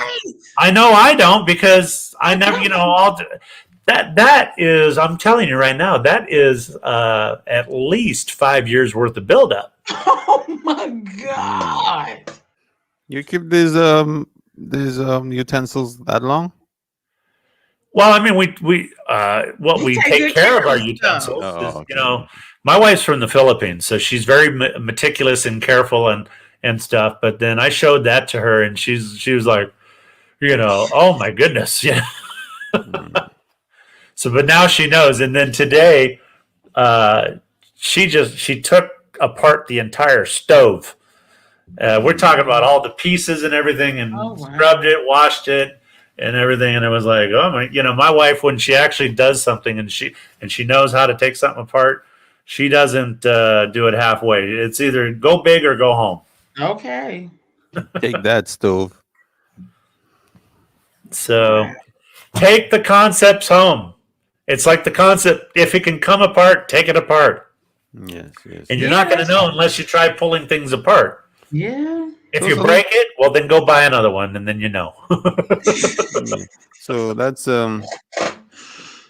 I know I don't, because I never, that is, I'm telling you right now, that is at least 5 years worth of buildup. Oh my God. You keep these utensils that long? Well, I mean, we take care of our utensils. Okay. My wife's from the Philippines, so she's very meticulous and careful and stuff. But then I showed that to her, and she was like, oh my goodness, yeah. So, but now she knows. And then today, she took apart the entire stove. We're talking about all the pieces and everything, and scrubbed it, washed it, and everything. And it was like, oh my, my wife, when she actually does something and she knows how to take something apart, she doesn't do it halfway. It's either go big or go home. Okay. Take that, stove. So take the concepts home. It's like the concept, if it can come apart, take it apart. Yes. And you're not going to know unless you try pulling things apart. Yeah. If you break it, well, then go buy another one, and then you know. So that's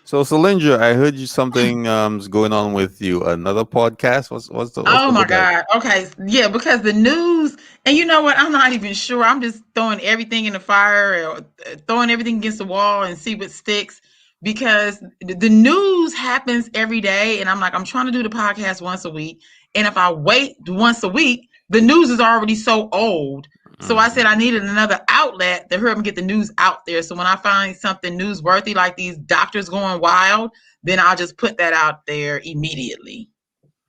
So Selendra, I heard you something is going on with you. Another podcast. What's the? Oh my God. Okay. Yeah, because the news, and you know what? I'm not even sure. I'm just throwing everything in the fire or throwing everything against the wall and see what sticks. Because the news happens every day, and I'm like, I'm trying to do the podcast once a week, and if I wait once a week, the news is already so old. So I said I needed another outlet to help me get the news out there. So when I find something newsworthy, like these doctors going wild, then I'll just put that out there immediately.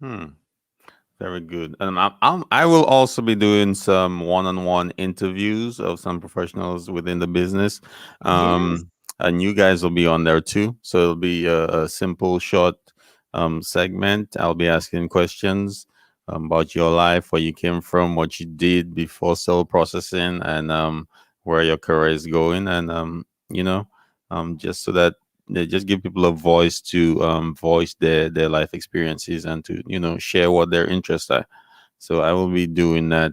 Very good. And I will also be doing some one-on-one interviews of some professionals within the business. Yes. And you guys will be on there too. So it'll be a simple, short segment. I'll be asking questions about your life, where you came from, what you did before Sterile Processing, and where your career is going, and just so that they just give people a voice to voice their life experiences and to share what their interests are. So I will be doing that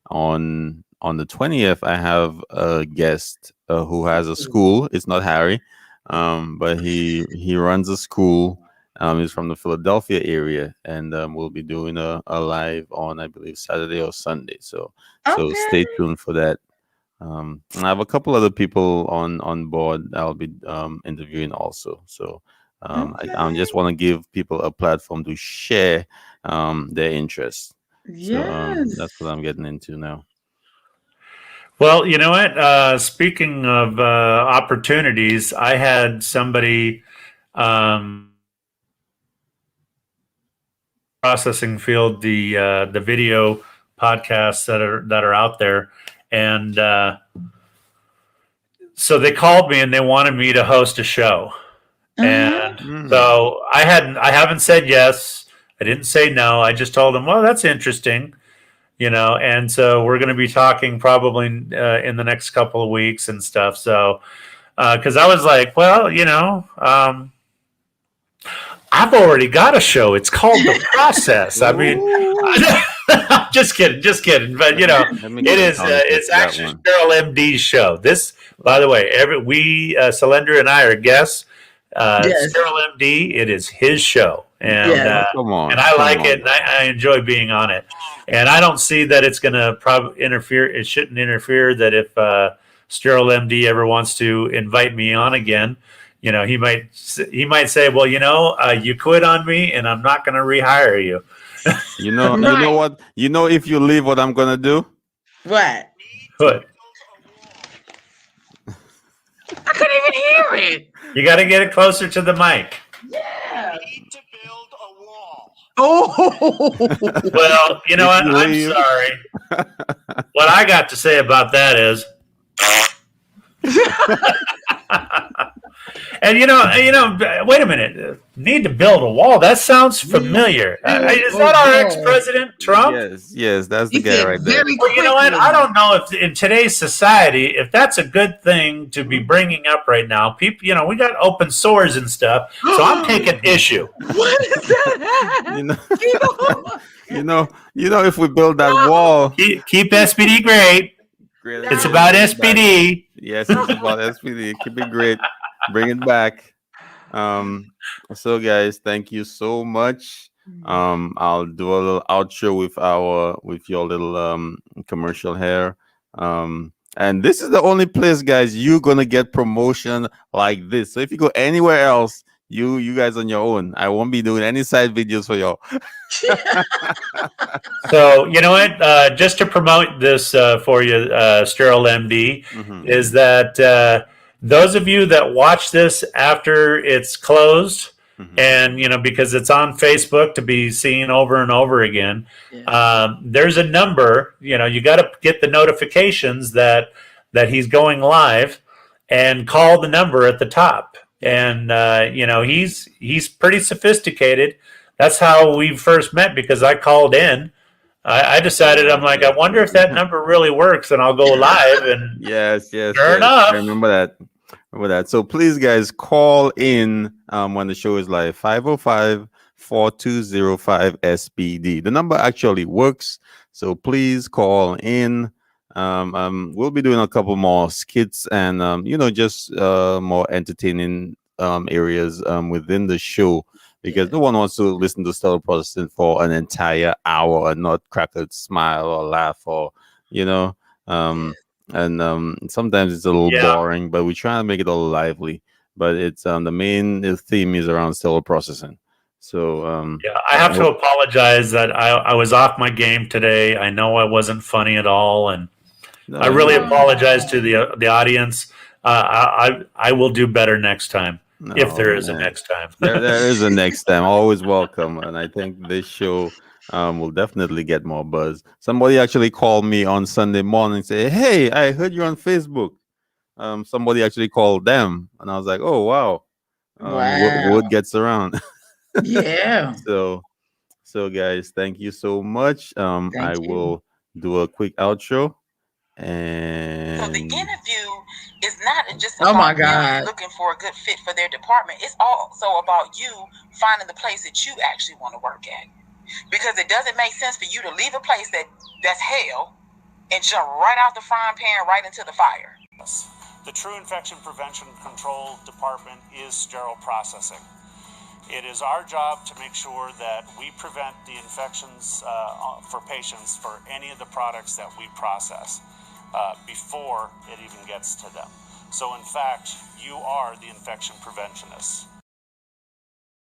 on the 20th. I have a guest who has a school. It's not Harry, but he runs a school. He's from the Philadelphia area, and we'll be doing a live on, I believe, Saturday or Sunday. So stay tuned for that. And I have a couple other people on board I'll be interviewing also. So I just want to give people a platform to share their interests. Yes. So that's what I'm getting into now. Well, you know what? Speaking of opportunities, I had somebody processing field, the video podcasts that are out there, and so they called me and they wanted me to host a show. And so I haven't said yes. I didn't say no. I just told them, well, that's interesting, and so we're going to be talking probably in the next couple of weeks and stuff. So because I was like, well, I've already got a show. It's called The Process. I mean, just kidding. But it is. It's actually SterileMD's show. This, by the way, Selendra and I are guests. SterileMD. It is his show, and and I like it, and I enjoy being on it. And I don't see that it's going to probably interfere. It shouldn't interfere that if SterileMD ever wants to invite me on again. He might say, well, you quit on me and I'm not going to rehire you. You know what? If you leave, what I'm going to do? What? What? I couldn't even hear it. You got to get it closer to the mic. Yeah. We need to build a wall. Oh. Well, you know what? I'm sorry. What I got to say about that is And wait a minute. Need to build a wall. That sounds familiar. Is that our ex-president Trump? Yes, that's the guy right there. Well, you know what? I don't know if in today's society, if that's a good thing to be bringing up right now. People, we got open sores and stuff, so I'm taking issue. What is that? If we build that wall, keep SPD great. It's about SPD. Yes, it's about SPD. Keep it great. Bring it back. So guys, thank you so much. I'll do a little outro with your little commercial here. And this is the only place, guys, you're gonna get promotion like this. So if you go anywhere else, you guys on your own. I won't be doing any side videos for y'all. So you know what? Just to promote this for you, SterileMD, is that those of you that watch this after it's closed, and because it's on Facebook to be seen over and over again, there's a number. You got to get the notifications that he's going live, and call the number at the top. And he's pretty sophisticated. That's how we first met, because I called in. I decided, I'm like, I wonder if that number really works, and I'll go live. And yes, sure enough, I remember that. So please, guys, call in when the show is live. 505-4205-SPD. The number actually works, so please call in. We'll be doing a couple more skits and just more entertaining areas within the show, because no one wants to listen to Sterile Processing for an entire hour and not crack a smile or laugh or and sometimes it's a little boring, but we try to make it a little lively. But it's the main theme is around Sterile Processing. So I have to apologize that I was off my game today. I know I wasn't funny at all, and I really apologize to the audience. I will do better next time, if there is a next time. there is a next time. Always welcome, and I think this show will definitely get more buzz. Somebody actually called me on Sunday morning and say, "Hey, I heard you on Facebook." Somebody actually called them, and I was like, "Oh wow, word gets around." Yeah. So guys, thank you so much. I will do a quick outro. And so the interview is not just about them looking for a good fit for their department. It's also about you finding the place that you actually want to work at. Because it doesn't make sense for you to leave a place that's hell and jump right out the frying pan right into the fire. The true infection prevention control department is sterile processing. It is our job to make sure that we prevent the infections for patients for any of the products that we process before it even gets to them. So in fact, you are the infection preventionists.